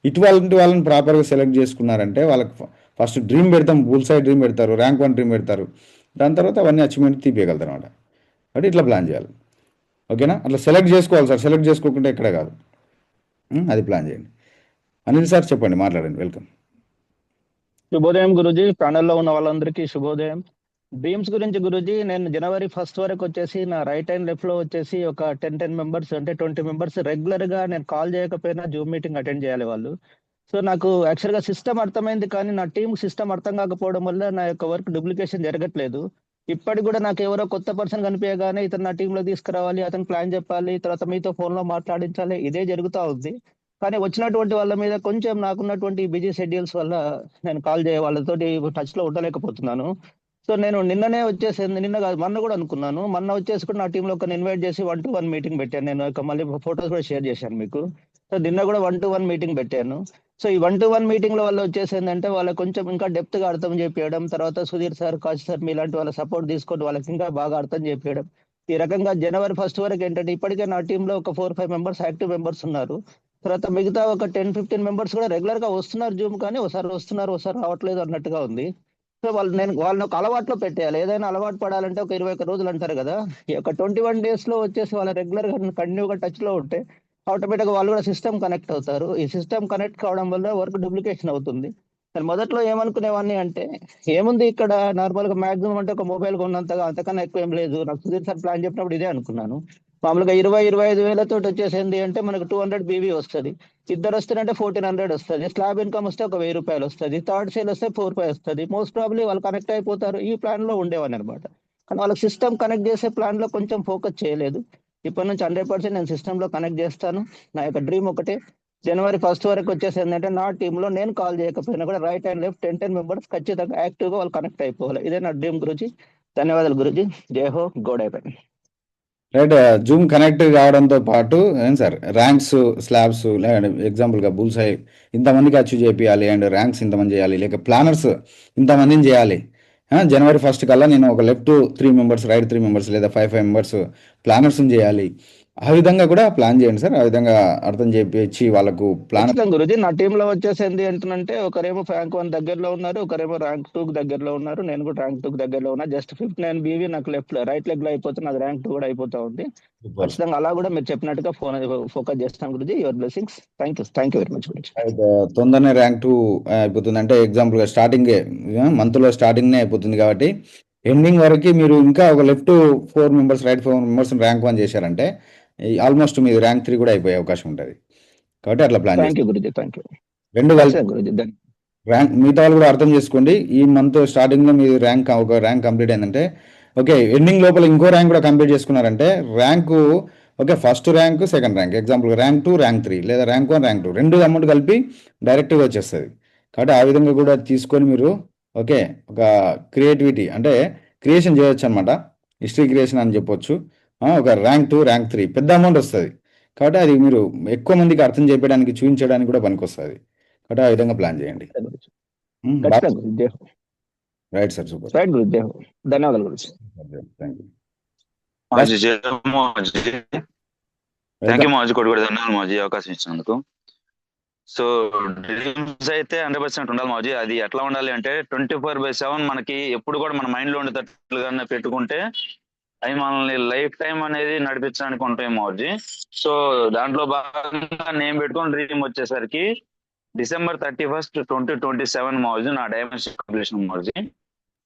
ఇటువంటి వాళ్ళని ప్రాపర్గా సెలెక్ట్ చేసుకున్నారంటే వాళ్ళకి ఫస్ట్ డ్రీమ్ పెడతాం, బుల్ సైడ్ డ్రీమ్ పెడతారు, ర్యాంక్ 1 డ్రీమ్ పెడతారు, దాని తర్వాత అవన్నీ అచీవ్మెంట్ తీపియగలుగుతారు అనమాట. కాబట్టి ఇట్లా ప్లాన్ చేయాలి. ఓకేనా? అట్లా సెలెక్ట్ చేసుకోవాలి సార్, సెలెక్ట్ చేసుకోకుండా ఎక్కడ కాదు. అది ప్లాన్ చేయండి. అనిల్ సార్ చెప్పండి, మాట్లాడండి, వెల్కమ్. శుభోదయం గురుజీ, ప్యానెల్లో ఉన్న వాళ్ళందరికీ శుభోదయం. డ్రీమ్స్ గురించి గురుజీ, నేను జనవరి 1 వరకు వచ్చేసి నా రైట్ అండ్ లెఫ్ట్ లో వచ్చేసి ఒక 10 మెంబర్స్ అంటే 20 మెంబర్స్ రెగ్యులర్ గా నేను కాల్ చేయకపోయినా జూమ్ మీటింగ్ అటెండ్ చేయాలి వాళ్ళు. సో నాకు యాక్చువల్ గా సిస్టమ్ అర్థమైంది, కానీ నా టీమ్ సిస్టమ్ అర్థం కాకపోవడం వల్ల నా యొక్క వర్క్ డూప్లికేషన్ జరగట్లేదు. ఇప్పటికి కూడా నాకు ఎవరో కొత్త పర్సన్ కనిపించగానే ఇతను నా టీంలో తీసుకురావాలి, అతను ప్లాన్ చెప్పాలి, తర్వాత మీతో ఫోన్ లో మాట్లాడించాలి, ఇదే జరుగుతూ ఉంది. కానీ వచ్చినటువంటి వాళ్ళ మీద కొంచెం నాకున్నటువంటి బిజీ షెడ్యూల్స్ వల్ల నేను కాల్ చేయ వాళ్ళతోటి టచ్ లో ఉండలేకపోతున్నాను. సో నేను నిన్ననే వచ్చేసింది, నిన్న కాదు మొన్న కూడా అనుకున్నాను, మొన్న వచ్చేసి కూడా నా టీంలో ఒక ఇన్వైట్ చేసి 1-to-1 మీటింగ్ పెట్టాను. నేను ఇక మళ్ళీ ఫొటోస్ కూడా షేర్ చేశాను మీకు. సో నిన్న కూడా 1-to-1 మీటింగ్ పెట్టాను. సో ఈ 1-to-1 మీటింగ్ లో వాళ్ళు వచ్చేసిందంటే వాళ్ళకి కొంచెం ఇంకా డెప్త్ గా అర్థం చేపించడం, తర్వాత సుధీర్ సార్, కాశీ సార్ మీలాంటి వాళ్ళ సపోర్ట్ తీసుకొని వాళ్ళకి ఇంకా బాగా అర్థం చేపించడం. ఈ రకంగా జనవరి 1 వరకు ఏంటంటే ఇప్పటికే నా టీంలో ఒక 4-5 మెంబర్స్ యాక్టివ్ మెంబర్స్ ఉన్నారు. తర్వాత మిగతా ఒక 10-15 మెంబర్స్ కూడా రెగ్యులర్ గా వస్తున్నారు జూమ్, కానీ ఒకసారి వస్తున్నారు ఒకసారి రావట్లేదు అన్నట్టుగా ఉంది. సో వాళ్ళని ఒక అలవాట్లో పెట్టేయాలి. ఏదైనా అలవాటు పడాలంటే ఒక 21 రోజులు అంటారు కదా, ఈ యొక్క 21 days లో వచ్చేసి వాళ్ళ రెగ్యులర్ గా కంటిన్యూగా టచ్ లో ఉంటే ఆటోమేటిక్ గా వాళ్ళు కూడా సిస్టమ్ కనెక్ట్ అవుతారు. ఈ సిస్టమ్ కనెక్ట్ కావడం వల్ల వర్క్ డూప్లికేషన్ అవుతుంది. నేను మొదట్లో ఏమనుకునేవాడిని అంటే, ఏముంది ఇక్కడ నార్మల్ గా మాక్సిమం అంటే ఒక మొబైల్ కొన్నంతగా, అంతకన్నా ఎక్కువ ఏం లేదు. నాకు సుధీర్ సార్ ప్లాన్ చెప్పినప్పుడు ఇదే అనుకున్నాను. మామూలుగా 20-25 వేలతో వచ్చేసింది అంటే మనకు 200 బీవీ వస్తుంది. ఇద్దరు వస్తారంటే 1400 వస్తుంది. స్లాబ్ ఇన్కమ్ వస్తే ఒక 1000 రూపాయలు వస్తుంది. థర్డ్ సేల్ వస్తే 4 రూపాయలు వస్తుంది. మోస్ట్ ప్రాబ్లీ వాళ్ళు కనెక్ట్ అయిపోతారు. ఈ ప్లాన్ లో ఉండేవాని అనమాట. కానీ వాళ్ళకి సిస్టమ్ కనెక్ట్ చేసే ప్లాన్ లో కొంచెం ఫోకస్ చేయలేదు. ఇప్పటి నుంచి 100% నేను సిస్టమ్ లో కనెక్ట్ చేస్తాను. నా యొక్క డ్రీమ్ ఒకటే, జనవరి 1 వరకు వచ్చేసి ఏంటంటే నా టీంలో నేను కాల్ చేయకపోయినా కూడా రైట్ అండ్ లెఫ్ట్ 10 మెంబర్స్ ఖచ్చితంగా యాక్టివ్ గా వాళ్ళు కనెక్ట్ అయిపోవాలి. ఇదే నా డ్రీమ్ గురుజీ. ధన్యవాదాలు గురుజీ. జై హో, గోడ్ అయిపోయింది. రైట్. జూమ్ కనెక్ట్ కావడంతో పాటు ఏం సార్ ర్యాంక్స్, స్లాబ్స్, లేదంటే ఎగ్జాంపుల్గా బుల్స్ హై ఇంతమందికి అచీవ్ చేయాలి, అండ్ ర్యాంక్స్ ఇంతమంది చేయాలి, లేక ప్లానర్స్ ఇంతమందిని చేయాలి. జనవరి 1 కల్లా నేను ఒక లెఫ్ట్ 3 మెంబర్స్, రైట్ 3 మెంబర్స్, లేదా 5 మెంబర్స్ ప్లానర్స్ని చేయాలి. ఆ విధంగా కూడా ప్లాన్ చేయండి సార్. ఆ విధంగా అర్థం చేపించి వాళ్ళకు ప్లాన్. ఖచ్చితంగా గురుజీ. నా టీంలో వచ్చేసి ఏంటి అంటుందంటే, ఒకరేమో ర్యాంక్ 1 దగ్గరలో ఉన్నారు, ఒకరేమో ర్యాంక్ 2 దగ్గరలో ఉన్నారు. నేను కూడా ర్యాంక్ 2 దగ్గరలో ఉన్నా. జస్ట్ 59 బీవీ నాకు రైట్ లెగ్ లో అయిపోతే నాకు ర్యాంక్ 2 కూడా అయిపోతా ఉంది. ఖచ్చితంగా అలా కూడా మీరు చెప్పినట్టుగా ఫోకస్ చేస్తాను Guruji. Your blessings. Thank you very much Guruji. తొందరనే ర్యాంక్ 2 అయిపోతుంది. అంటే ఎగ్జాంపుల్గా స్టార్టింగ్ మంత్లో స్టార్టింగ్నే అయిపోతుంది కాబట్టి ఎండింగ్ వరకు మీరు ఇంకా ఒక left 4 members, right 4 members rank 1 చేశారంటే ఆల్మోస్ట్ మీరు ర్యాంక్ 3 కూడా అయిపోయే అవకాశం ఉంటుంది. కాబట్టి అట్లా plan thank you Guruji. Thank you. రెండు కలిసి గురుజీ. ర్యాంక్ మిగతా వాళ్ళు కూడా అర్థం చేసుకోండి. ఈ మంత్ స్టార్టింగ్లో మీరు ఒక ర్యాంక్ కంప్లీట్ అయిందంటే ఓకే, ఎండింగ్ లోపల ఇంకో ర్యాంక్ కూడా కంప్లీట్ చేసుకున్నారంటే rank okay, first rank, second rank, example rank 2, rank 3, లేదా ర్యాంక్ 1, ర్యాంక్ 2 రెండు అమౌంట్ కలిపి డైరెక్ట్గా వచ్చేస్తుంది. కాబట్టి ఆ విధంగా కూడా తీసుకొని మీరు ఓకే ఒక క్రియేటివిటీ అంటే క్రియేషన్ చేయొచ్చు అనమాట. హిస్టరీ క్రియేషన్ అని చెప్పొచ్చు. ఒక ర్యాంక్ 2, ర్యాంక్ 3 పెద్ద అమౌంట్ వస్తుంది. కాబట్టి అది మీరు ఎక్కువ మందికి అర్థం చేయడానికి, చూపించడానికి కూడా పనికొస్తుంది. కాబట్టి ఆ విధంగా ప్లాన్ చేయండి. Right sir, super. Right Guruji. ధన్యవాదాలు Guruji. Thank you. Thank you మాజీ కొడుకు, ధన్యవాదాలు మాజీ అవకాశం ఇచ్చినందుకు. సో డ్రీమ్స్ అయితే 100% ఉండాలి మాజీ. అది ఎట్లా ఉండాలి అంటే 24/7 మనకి ఎప్పుడు కూడా మన మైండ్ లో ఉండేటట్లుగానే పెట్టుకుంటే అవి మనల్ని లైఫ్ టైం అనేది నడిపించడానికి ఉంటాయి మాజీ. సో దాంట్లో భాగంగా నేను పెట్టుకున్న డ్రీమ్ వచ్చేసరికి December 31, 2027 మాజీ నా డైమెన్షన్ కంప్లీషన్ మాజీ.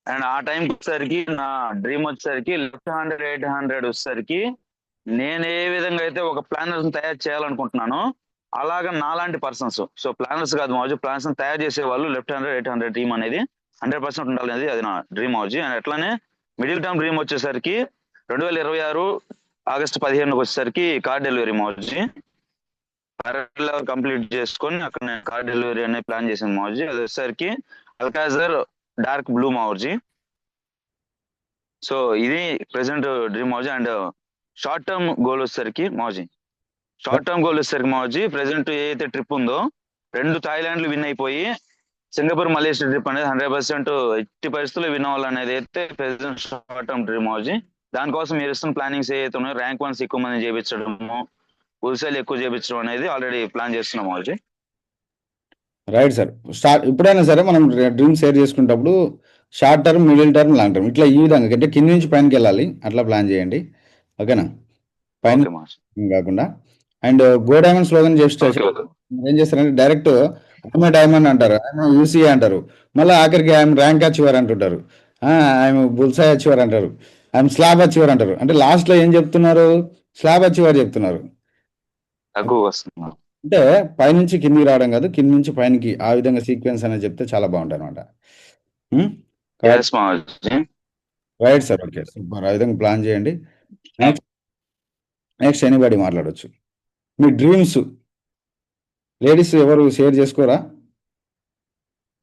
అండ్ ఆ టైంకి వచ్చేసరికి నా డ్రీమ్ వచ్చేసరికి లెఫ్ట్ 100, 800 వచ్చేసరికి నేను ఏ విధంగా అయితే ఒక ప్లానర్స్ తయారు చేయాలనుకుంటున్నానో అలాగా నాలాంటి పర్సన్స్, సో ప్లానర్స్ కాదు మాజీ, ప్లానర్స్ తయారు చేసే వాళ్ళు లెఫ్ట్ 100, 800 టీమ్ అనేది 100% ఉండాలనేది అది నా డ్రీమ్ మాజీ. అండ్ అట్లానే మిడిల్ టర్మ్ డ్రీమ్ వచ్చేసరికి 2026 ఆగస్టు 15 వచ్చేసరికి కార్ డెలివరీ మాజీ. కంప్లీట్ చేసుకొని అక్కడ నేను కార్ డెలివరీ అనేది ప్లాన్ చేశాను మాజీ. అది వచ్చేసరికి అల్కాజర్ డార్క్ బ్లూ మాజీ. సో ఇది ప్రెసెంట్ డ్రీమ్ మాజీ. అండ్ షార్ట్ టర్మ్ గోల్ వచ్చేసరికి మాజీ, ప్రెసెంట్ ఏదైతే ట్రిప్ ఉందో 2 థాయిలాండ్లు విన్ అయిపోయి సింగపూర్ మలేషియా ట్రిప్ అనేది 100% ఎట్టి పరిస్థితుల్లో విన్ అవ్వాలనేది అయితే ప్రెసెంట్ షార్ట్ టర్మ్ డ్రీమ్ మాజీ. దానికోసం మీరు ఇస్తున్న ప్లానింగ్స్ ఏవైతే ఉన్నాయో ర్యాంక్ వన్స్ ఎక్కువ మంది చేయించడము, ఉల్సేలు ఎక్కువ చేయించడం అనేది ఆల్రెడీ ప్లాన్ చేస్తున్నాం మామూలు. Right sir. ఎప్పుడైనా సరే మనం డ్రీమ్ షేర్ చేసుకునేటప్పుడు short term, middle term, long term ఇట్లా ఈ విధంగా అంటే కింద నుంచి పైనకి వెళ్ళాలి, అట్లా ప్లాన్ చేయండి. ఓకేనా? పైన ఓకే మాస్టర్. కాకుండా అండ్ గో డైమండ్ స్లోగన్ చేస్తే ఓకే ఓకే ఏం చేస్తారంటే డైరెక్ట్ ఐఎమ్ డైమండ్ అంటారు, ఐఎమ్ యూసీ అంటారు, మళ్ళీ ఆఖరికి ఐఎమ్ ర్యాంక్ అచీవర్ అంటుంటారు, ఐఎమ్ బుల్సై అచీవర్ అంటారు, ఐఎమ్ స్లాబ్ అచీవర్ అంటారు. అంటే లాస్ట్లో ఏం చెప్తున్నారు? స్లాబ్ అచీవర్ చెప్తున్నారు. తక్కువ వస్తుంది. అంటే పైనుంచి కిందికి రావడం కాదు, కింద నుంచి పైనకి, ఆ విధంగా సీక్వెన్స్ అనేది చెప్తే చాలా బాగుంటుంది అనమాట. ఎస్ మామూలు. Right sir. Okay super. ఆ విధంగా ప్లాన్ చేయండి. నెక్స్ట్ ఎనీబడి మాట్లాడవచ్చు. మీ డ్రీమ్స్ లేడీస్ ఎవరు షేర్ చేసుకోరా?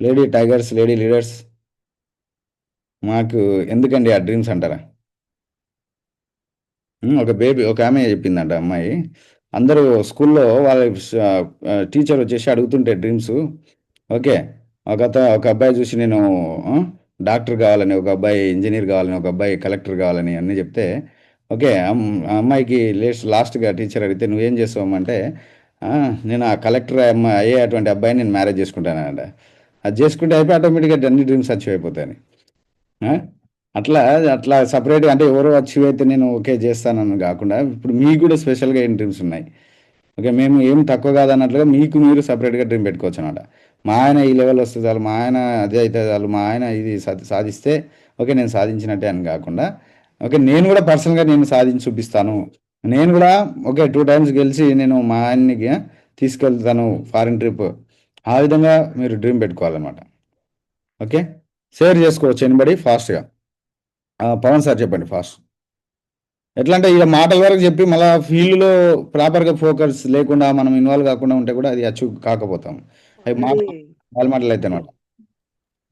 లేడీ టైగర్స్, లేడీ లీడర్స్, మాకు ఎందుకండి ఆ డ్రీమ్స్ అంటారా? ఒక ఆమె చెప్పిందంట, అమ్మాయి అందరూ స్కూల్లో వాళ్ళ టీచర్ వచ్చేసి అడుగుతుంటే డ్రీమ్స్, ఓకే, ఒక అబ్బాయి చూసి నేను డాక్టర్ కావాలని, ఒక అబ్బాయి ఇంజనీర్ కావాలని, ఒక అబ్బాయి కలెక్టర్ కావాలని అన్నీ చెప్తే, ఓకే ఆ అమ్మాయికి లాస్ట్గా టీచర్ అడిగితే నువ్వేం చేస్తావంటే, నేను ఆ కలెక్టర్ అయ్యేటువంటి అబ్బాయిని నేను మ్యారేజ్ చేసుకుంటానంట. అది చేసుకుంటే అయిపోయి ఆటోమేటిక్గా అన్ని డ్రీమ్స్ అచీవ్ అయిపోతాయని. అట్లా అట్లా సపరేట్గా అంటే ఎవరో అచీవ్ అయితే నేను ఓకే చేస్తానని కాకుండా ఇప్పుడు మీకు కూడా స్పెషల్గా ఏం డ్రీమ్స్ ఉన్నాయి. ఓకే, మేము ఏం తక్కువ కాదన్నట్లుగా మీకు మీరు సపరేట్గా డ్రీమ్ పెట్టుకోవచ్చు అనమాట. మా ఆయన ఈ లెవెల్ వస్తే చాలు, మా ఆయన అదే అయితే చాలు, మా ఆయన ఇది సాధిస్తే ఓకే నేను సాధించినట్టే అని కాకుండా, ఓకే నేను కూడా పర్సనల్గా నేను సాధించి చూపిస్తాను, నేను కూడా ఓకే 2 times గెలిచి నేను మా ఆయన్ని తీసుకెళ్తాను ఫారిన్ ట్రిప్, ఆ విధంగా మీరు డ్రీమ్ పెట్టుకోవాలన్నమాట. ఓకే, షేర్ చేసుకోవచ్చు ఎనిబడి ఫాస్ట్గా. పవన్ సార్ చెప్పండి ఫాస్ట్. ఎట్లా అంటే ఇలా మాటల వరకు చెప్పి మళ్ళీ ఫీల్డ్లో ప్రాపర్గా ఫోకస్ లేకుండా మనం ఇన్వాల్వ్ కాకుండా ఉంటే కూడా అది అచీవ్ కాకపోతాం. అవి మాటలు అయితే అనమాట.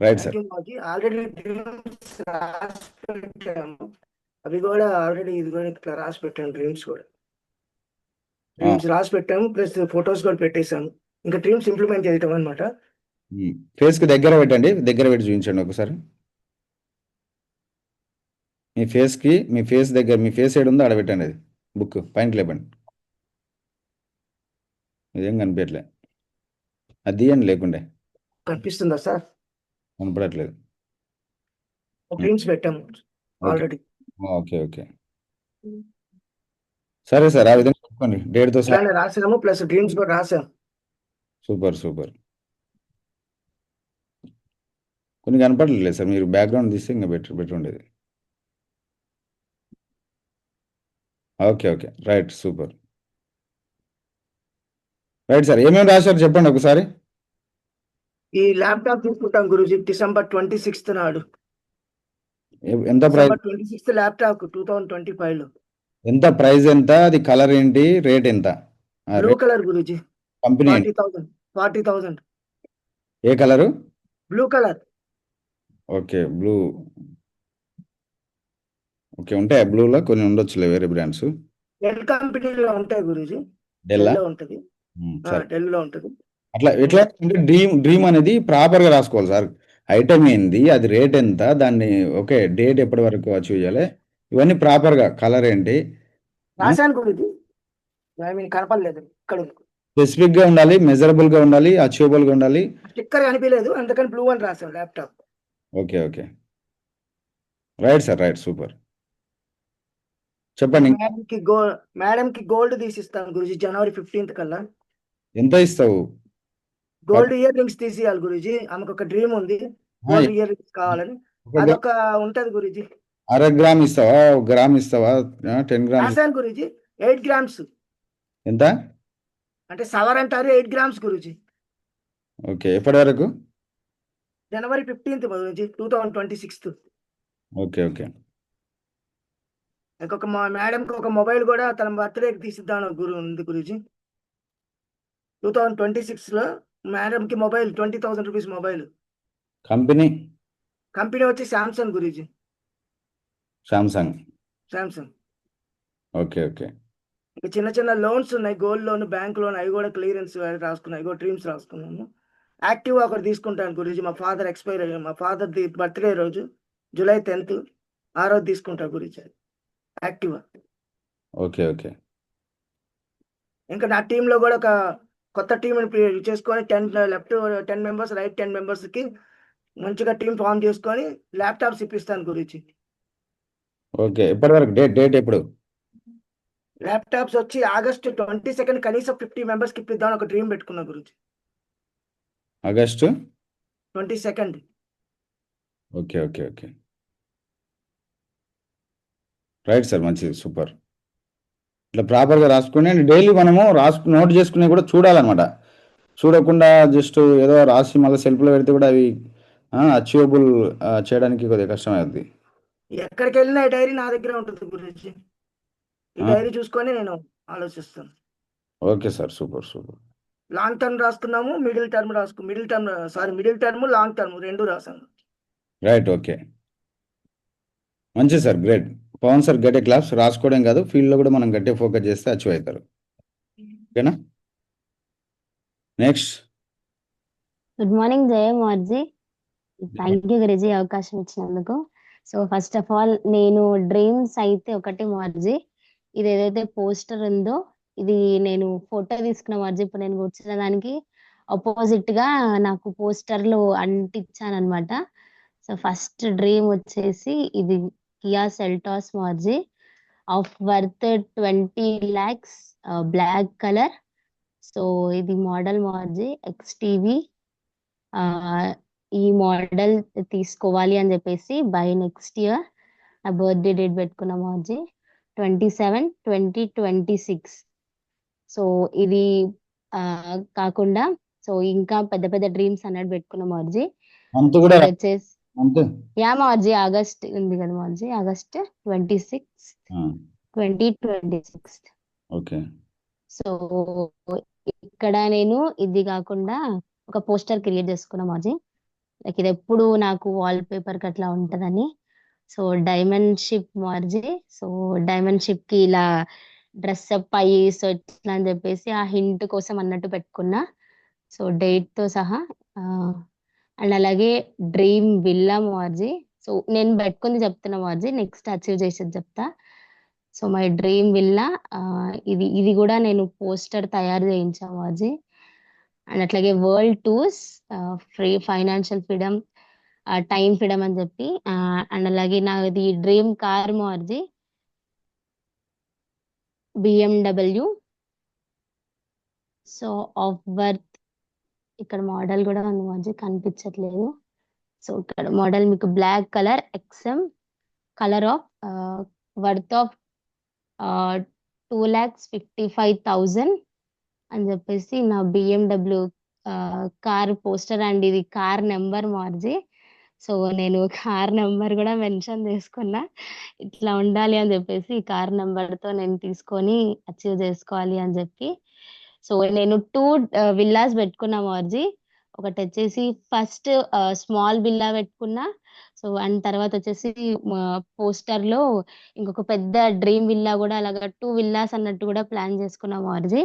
Right sir. ఆల్రెడీ డ్రీమ్స్ రాసి పెట్టాము, అవి కూడా ఆల్రెడీ ఇది కూడా ఇట్లా రాసి పెట్టాను. డ్రీమ్స్ కూడా డ్రీమ్స్ రాసి పెట్టాము, ప్లస్ ఫొటోస్ కూడా పెట్టేశాము. ఇంకా డ్రీమ్స్ ఇంప్లిమెంట్ చేయటం అనమాట. ఫేస్కి దగ్గర పెట్టండి, దగ్గర పెట్టి చూపించండి ఒకసారి. మీ ఫేస్ దగ్గర, మీ ఫేస్ ఏడు ఉందో ఆడ పెట్టండి, అది బుక్ పైన లేపండి. ఇదేం కనిపించట్లే, అది తీయండి లేకుండే. కనిపిస్తుందా సార్? కనపడట్లేదు. డ్రీమ్స్ పెట్టాము ఆల్రెడీ. ఓకే ఓకే సరే సార్, ఆ విధంగా చెప్పుకోండి డేట్తో సహా. ఇలానే రాసాము, ప్లస్ డ్రీమ్స్ కూడా రాసాము. Super super. కొన్ని కనపడలేదు సార్, మీరు బ్యాక్గ్రౌండ్ తీస్తే ఇంకా బెటర్ ఉండేది. Okay okay right super. Right sir, ఏమేమి రాశారు చెప్పండి ఒకసారి. ఈ ల్యాప్టాప్ తీసుకుంటాం గురూజీ December 26th నాడు. ఎంత ప్రైస్? December 26th ల్యాప్టాప్ 2025 లో. ఎంత ప్రైస్, ఎంత అది, కలర్ ఏంటి, రేట్ ఎంత? Blue colour Guruji, company 40,000. ఏ colour? Blue colour. Okay blue. Okay, ఉంటాయి బ్లూలో కొన్ని ఉండొచ్చులే వేరే బ్రాండ్స్. డెల్ కంపెనీలో ఉంటాయి గురూజీ. డెల్ డెల్లో ఉంటది. డెల్లో ఉంటది. అట్లా ఎట్లా అంటే డ్రీమ్ అనేది ప్రాపర్గా రాసుకోవాలి సార్. ఐటమ్ ఏంది, అది రేట్ ఎంత, దాన్ని ఓకే డేట్ ఎప్పటి వరకు అచీవ్ చేయాలి, ఇవన్నీ ప్రాపర్గా, కలర్ ఏంటి, రాశాను గురూజీ, కనపడలేదు ఇక్కడ. స్పెసిఫిక్గా ఉండాలి, మెజరబుల్గా ఉండాలి, అచీవబుల్గా ఉండాలి. స్టిక్కర్ కనిపించలేదు, అందుకని బ్లూ అని రాశాను laptop. Okay okay right sir, right super. చెప్పండి. మేడం కి గోల్డ్ తీసిస్తాను గురూజీ January 15th కల్లా. ఎంత ఇస్తావు? గోల్డ్ ఇయర్ రింగ్స్ తీసియాలి గురూజీ, ఆమెకు ఒక డ్రీమ్ ఉంది, గోల్డ్ ఇయర్ రింగ్స్ కావాలని. అదొక ఉంటది గురూజీ. 1/2 గ్రామ్ ఇస్తావా, 1 గ్రామ్ ఇస్తావా, 10 గ్రామ్స్? రాశాను గురూజీ 8 grams. ఎంత అంటే సవర్ అంటారు, 8 grams గురూజీ. ఓకే, ఎప్పటి వరకు? January 15th Guruji 2026. Okay okay ఇంకొక మా మేడంకి ఒక మొబైల్ కూడా తన బర్త్డేకి తీసిద్దాను ఉంది గురూజీ. 2026 లో మేడంకి మొబైల్ 20,000 రూపీస్ మొబైల్. కంపెనీ వచ్చి Samsung Guruji. Samsung. Okay okay. ఇంకా చిన్న చిన్న లోన్స్ ఉన్నాయి, గోల్డ్ లోన్, బ్యాంక్ లోన్, అవి కూడా క్లియరెన్స్ రాసుకున్నాయి, అవి కూడా డ్రీమ్స్ రాసుకున్నాము. యాక్టివ్ ఒకటి తీసుకుంటాను గురూజీ, మా ఫాదర్ ఎక్స్పైర్ అయ్యారు, మా ఫాదర్ది బర్త్డే రోజు July 10th, ఆ రోజు తీసుకుంటా గురూజీ. యాక్టివ్. ఓకే. ఓకే. ఇంకా నా టీంలో కూడా ఒక కొత్త టీంని చేసుకొని 10 లెఫ్ట్ 10 మెంబర్స్, రైట్ 10 మెంబర్స్కి మంచిగా టీం ఫామ్ చేసుకొని ల్యాప్టాప్స్ ఇప్పిస్తాను గురించి. ఓకే. ఎప్పటివరకు డేట్ ఎప్పుడు? ల్యాప్టాప్స్ వచ్చి ఆగస్టు 22 కనీసం 50 మెంబర్స్కి ఇప్పిద్దామని ఒక డ్రీమ్ పెట్టుకున్నా గురించి. August 22. Okay. Okay. Okay. Right sir, మంచిది, సూపర్. ఇట్లా ప్రాపర్గా రాసుకుని డైలీ మనము నోట్ చేసుకుని కూడా చూడాలన్నమాట. చూడకుండా జస్ట్ ఏదో రాసి మళ్ళీ సెల్ఫ్లో పెడితే కూడా అవి అచీవబుల్ చేయడానికి కొద్దిగా కష్టమవుతుంది. ఎక్కడికి వెళ్ళినా ఈ డైరీ నా దగ్గర ఉంటుంది గురించి. ఈ డైరీ చూసుకొని నేను ఆలోచిస్తాను. Okay sir, super super. Long term రాసుకున్నాము, middle term middle term long term రెండు రాసాను. రైట్. ఓకే, మంచిది సార్, గ్రేట్. పవన్ సార్ గట్టే క్లాస్ రాసుకోవడం కాదు, ఫీల్డ్లో కూడా మనం గట్టే ఫోకస్ చేస్తే అచీవ్ అవుతారు. ఓకేనా? నెక్స్ట్. గుడ్ మార్నింగ్ జయమార్జీ. థ్యాంక్ యూ గురుజీ అవకాశం ఇచ్చినందుకు. సో ఫస్ట్ ఆఫ్ ఆల్ నేను డ్రీమ్స్ అయితే ఒకటి మార్జీ, ఇది ఏదైతే పోస్టర్ ఉందో ఇది నేను ఫోటో తీసుకున్న మార్జీ. ఇప్పుడు నేను కూర్చున్న దానికి ఆపోజిట్ గా నాకు పోస్టర్లు అంటించాను అనమాట. సో ఫస్ట్ డ్రీమ్ వచ్చేసి ఇది కియా సెల్టాస్ మార్జీ of worth 20 lakhs, black colour. So ఇది మోడల్ మార్జీ XTV. ఈ మోడల్ తీసుకోవాలి అని చెప్పేసి బై నెక్స్ట్ ఇయర్ నా బర్త్డే డేట్ పెట్టుకున్న మార్జీ 27/2026. సో ఇది కాకుండా సో ఇంకా పెద్ద పెద్ద డ్రీమ్స్ అన్నట్టు పెట్టుకున్న మార్జీ. అంత సో కూడా ఇది వచ్చేసి అంతే. యా మార్జీ ఆగస్ట్ ఉంది కదా మార్జీ, ఆగస్ట్ 26, 2026. ఓకే. సో ఇక్కడ నేను ఇది కాకుండా ఒక పోస్టర్ క్రియేట్ చేసుకున్నా మార్జీ. లైక్ ఇది ఎప్పుడు నాకు వాల్ పేపర్ కి అట్లా ఉంటదని. సో డైమండ్ షిప్ మార్జీ. సో డైమండ్ షిప్ కి ఇలా డ్రెస్ అప్ అయ్యి సో ఇట్లా అని చెప్పేసి ఆ హింట్ కోసం అన్నట్టు పెట్టుకున్నా. సో డేట్ తో సహా అండ్ అలాగే డ్రీమ్ విల్లా మార్జీ. సో నేను పెట్టుకుంది చెప్తున్నా మార్జీ, నెక్స్ట్ అచీవ్ చేసేది చెప్తా. సో మై డ్రీమ్ విల్లా, ఇది కూడా నేను పోస్టర్ తయారు చేయించా మార్జీ. అండ్ అట్లాగే world tours, free financial freedom, time freedom అని చెప్పి. అండ్ అలాగే నాది డ్రీమ్ కార్ మార్జీ BMW. సో ఆఫ్ వర్త్ ఇక్కడ మోడల్ కూడా ఉంది మార్జీ, కనిపించట్లేదు. సో ఇక్కడ మోడల్ మీకు black colour XM colour of worth of 2,55,000 అని చెప్పేసి నా BMW కార్ పోస్టర్. అండ్ ఇది కార్ నెంబర్ మార్జీ. సో నేను కార్ నెంబర్ కూడా మెన్షన్ చేసుకున్నా, ఇట్లా ఉండాలి అని చెప్పేసి కార్ నెంబర్ తో నేను తీసుకొని అచీవ్ చేసుకోవాలి అని చెప్పి. సో నేను 2 విల్లాస్ పెట్టుకున్నా మార్జీ. ఒకటి వచ్చేసి ఫస్ట్ స్మాల్ విల్లా పెట్టుకున్నా. సో అండ్ తర్వాత వచ్చేసి పోస్టర్ లో ఇంకొక పెద్ద డ్రీమ్ విల్లా కూడా అలాగా 2 విల్లాస్ అన్నట్టు కూడా ప్లాన్ చేసుకున్నా మార్జీ.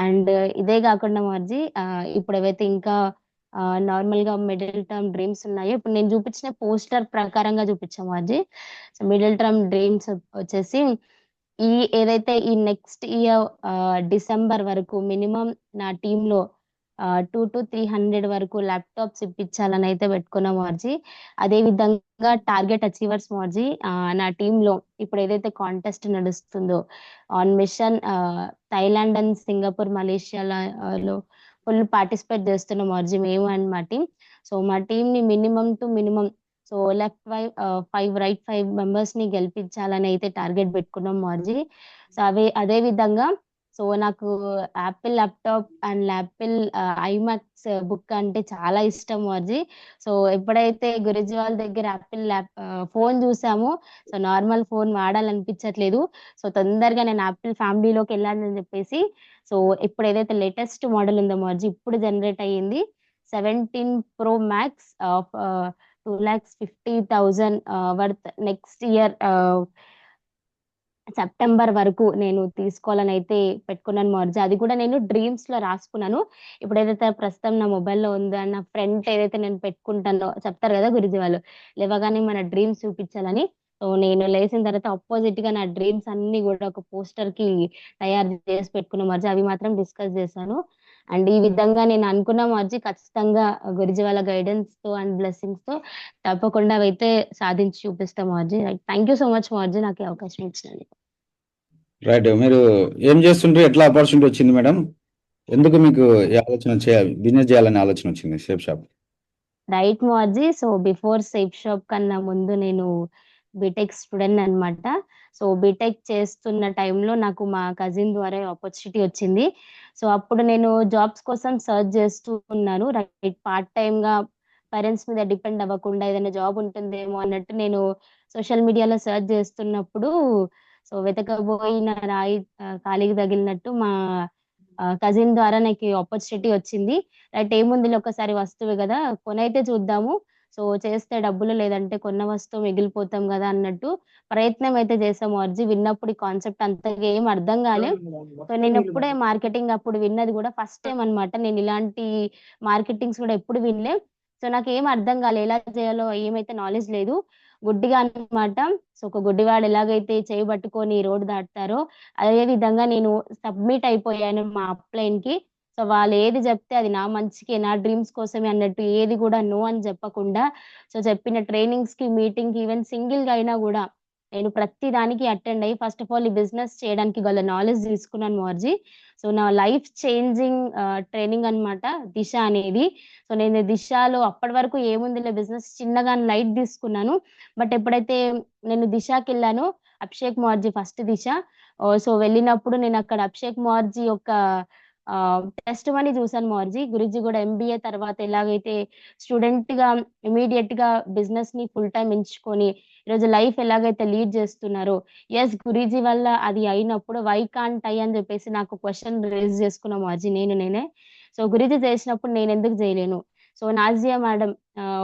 అండ్ ఇదే కాకుండా మార్జీ ఇప్పుడు ఏవైతే ఇంకా నార్మల్ గా మిడిల్ టర్మ్ డ్రీమ్స్ ఉన్నాయో ఇప్పుడు నేను చూపించిన పోస్టర్ ప్రకారంగా చూపించాం మార్జీ. సో మిడిల్ టర్మ్ డ్రీమ్స్ వచ్చేసి ఈ ఏదైతే ఈ నెక్స్ట్ ఇయర్ డిసెంబర్ వరకు మినిమం నా టీంలో 200 to 300 వరకు ల్యాప్టాప్స్ ఇప్పించాలని అయితే పెట్టుకున్నాం మార్జీ. అదే విధంగా టార్గెట్ అచీవర్స్ మార్జీ నా టీంలో ఇప్పుడు ఏదైతే కాంటెస్ట్ నడుస్తుందో on mission Thailand and Singapore మలేషియాలో ఫుల్ పార్టిసిపేట్ చేస్తున్నాం మార్జీ మేము అండ్ మా టీం. సో మా టీం ని minimum to minimum so left 5 right 5 members ని గెలిపించాలని అయితే టార్గెట్ పెట్టుకున్నాం మార్జీ. సో అదే విధంగా సో నాకు Apple laptop and Apple iMacs book అంటే చాలా ఇష్టం మార్జీ. సో ఎప్పుడైతే గురుజీ వాళ్ళ దగ్గర యాపిల్ ఫోన్ చూసామో సో నార్మల్ ఫోన్ వాడాలనిపించట్లేదు. సో తొందరగా నేను యాపిల్ ఫ్యామిలీలోకి వెళ్ళాలని చెప్పేసి సో ఇప్పుడు ఏదైతే లేటెస్ట్ మోడల్ ఉందో మార్జీ ఇప్పుడు జనరేట్ అయ్యింది 17 Pro Max of 2,50,000 worth next year September వరకు నేను తీసుకోవాలని అయితే పెట్టుకున్నాను మార్జీ. అది కూడా నేను డ్రీమ్స్ లో రాసుకున్నాను. ఇప్పుడు ఏదైతే ప్రస్తుతం నా మొబైల్లో ఉందో నా ఫ్రెండ్ ఏదైతే నేను పెట్టుకుంటానో చెప్తారు కదా గురుజీ వాళ్ళు లేవగానే మన డ్రీమ్స్ చూపించాలని. సో నేను లేచిన తర్వాత అపోజిట్ గా నా డ్రీమ్స్ అన్ని కూడా ఒక పోస్టర్ కి తయారు చేసి పెట్టుకున్న మర్జీ, అవి మాత్రం డిస్కస్ చేశాను. అండ్ ఈ విధంగా నేను అనుకున్న మర్జీ ఖచ్చితంగా గురుజీ వాళ్ళ గైడెన్స్ తో అండ్ బ్లెస్సింగ్స్ తో తప్పకుండా అవైతే సాధించి చూపిస్తాం మర్జీ. థ్యాంక్ యూ సో మచ్ మర్జీ, నాకు ఈ అవకాశం ఇచ్చినందుకు. రైట్. మీరు ఏం చేస్తుంటే ఎట్లా ఆపర్చునిటీ వచ్చింది మేడం? ఎందుకు మీకు ఈ ఆలోచన చేయాలి, బిజినెస్ చేయాలనే ఆలోచన వచ్చింది సేఫ్ షాప్? రైట్ మోర్జీ. సో బిఫోర్ సేఫ్ షాప్ కన్నా ముందు నేను బీటెక్ స్టూడెంట్ అన్నమాట. సో బీటెక్ చేస్తున్న టైంలో నాకు మా కజిన్ ద్వారా ఆపర్చునిటీ వచ్చింది. సో అప్పుడు నేను జాబ్స్ కోసం సర్చ్ చేస్తూ ఉన్నాను. రైట్, పార్ట్ టైమ్ గా పేరెంట్స్ మీద డిపెండ్ అవ్వకుండా ఏదైనా జాబ్ ఉంటుందేమో అన్నట్టు నేను సోషల్ మీడియాలో సర్చ్ చేస్తున్నప్పుడు, సో వెతకబోయిన రాయి కాలికి తగిలినట్టు మా కజిన్ ద్వారా నాకు ఆపర్చునిటీ వచ్చింది. రైట్, ఏముందిలే ఒకసారి వస్తువు కదా, కొనైతే చూద్దాము. సో చేస్తే డబ్బులు, లేదంటే కొన్న వస్తువు మిగిలిపోతాం కదా అన్నట్టు ప్రయత్నం అయితే చేసాము అర్జీ. విన్నప్పుడు ఈ కాన్సెప్ట్ అంతగా ఏం అర్థం కాలే. సో నేను ఎప్పుడే మార్కెటింగ్ అప్పుడు విన్నది కూడా ఫస్ట్ టైం అన్నమాట. నేను ఇలాంటి మార్కెటింగ్స్ కూడా ఎప్పుడు వినలే. సో నాకు ఏం అర్థం కాలే, ఎలా చేయాలో ఏమైతే నాలెడ్జ్ లేదు, గుడ్డిగా అన్నమాట. సో ఒక గుడ్డివాడు ఎలాగైతే చేయి పట్టుకొని రోడ్డు దాటుతారో అదే విధంగా నేను సబ్మిట్ అయిపోయాను మా అప్లైన్ కి. సో వాళ్ళు ఏది చెప్తే అది నా మంచికి, నా డ్రీమ్స్ కోసమే అన్నట్టు ఏది కూడా నో అని చెప్పకుండా, సో చెప్పిన ట్రైనింగ్స్ కి, మీటింగ్ కి, ఈవెన్ సింగిల్ గా అయినా కూడా నేను ప్రతి దానికి అటెండ్ అయ్యి ఫస్ట్ ఆఫ్ ఆల్ ఈ బిజినెస్ చేయడానికి గల నాలెడ్జ్ తీసుకున్నాను మోర్జీ. సో నా లైఫ్ చేంజింగ్ ట్రైనింగ్ అన్నమాట దిశ అనేది. సో నేను దిశలో అప్పటి వరకు ఏముందిలే బిజినెస్ చిన్నగా లైట్ తీసుకున్నాను. బట్ ఎప్పుడైతే నేను దిశకి వెళ్ళానో, అభిషేక్ మార్జీ ఫస్ట్ దిశ, సో వెళ్ళినప్పుడు నేను అక్కడ అభిషేక్ మార్జీ యొక్క టెస్ట్ మనీ చూసాను మార్జీ. గురుజీ కూడా ఎంబీఏ తర్వాత ఎలాగైతే స్టూడెంట్ గా ఇమీడియట్ గా బిజినెస్ ని ఫుల్ టైం ఎంచుకొని ఈరోజు లైఫ్ ఎలాగైతే లీడ్ చేస్తున్నారో, ఎస్ గురూజీ వల్ల అది అయినప్పుడు వై కాంట్ ఐ అని చెప్పేసి నాకు క్వశ్చన్ రేజ్ చేసుకున్నా మార్జీ నేనే. సో గురూజీ చేసినప్పుడు నేను ఎందుకు చేయలేను? సో నాజియా మేడం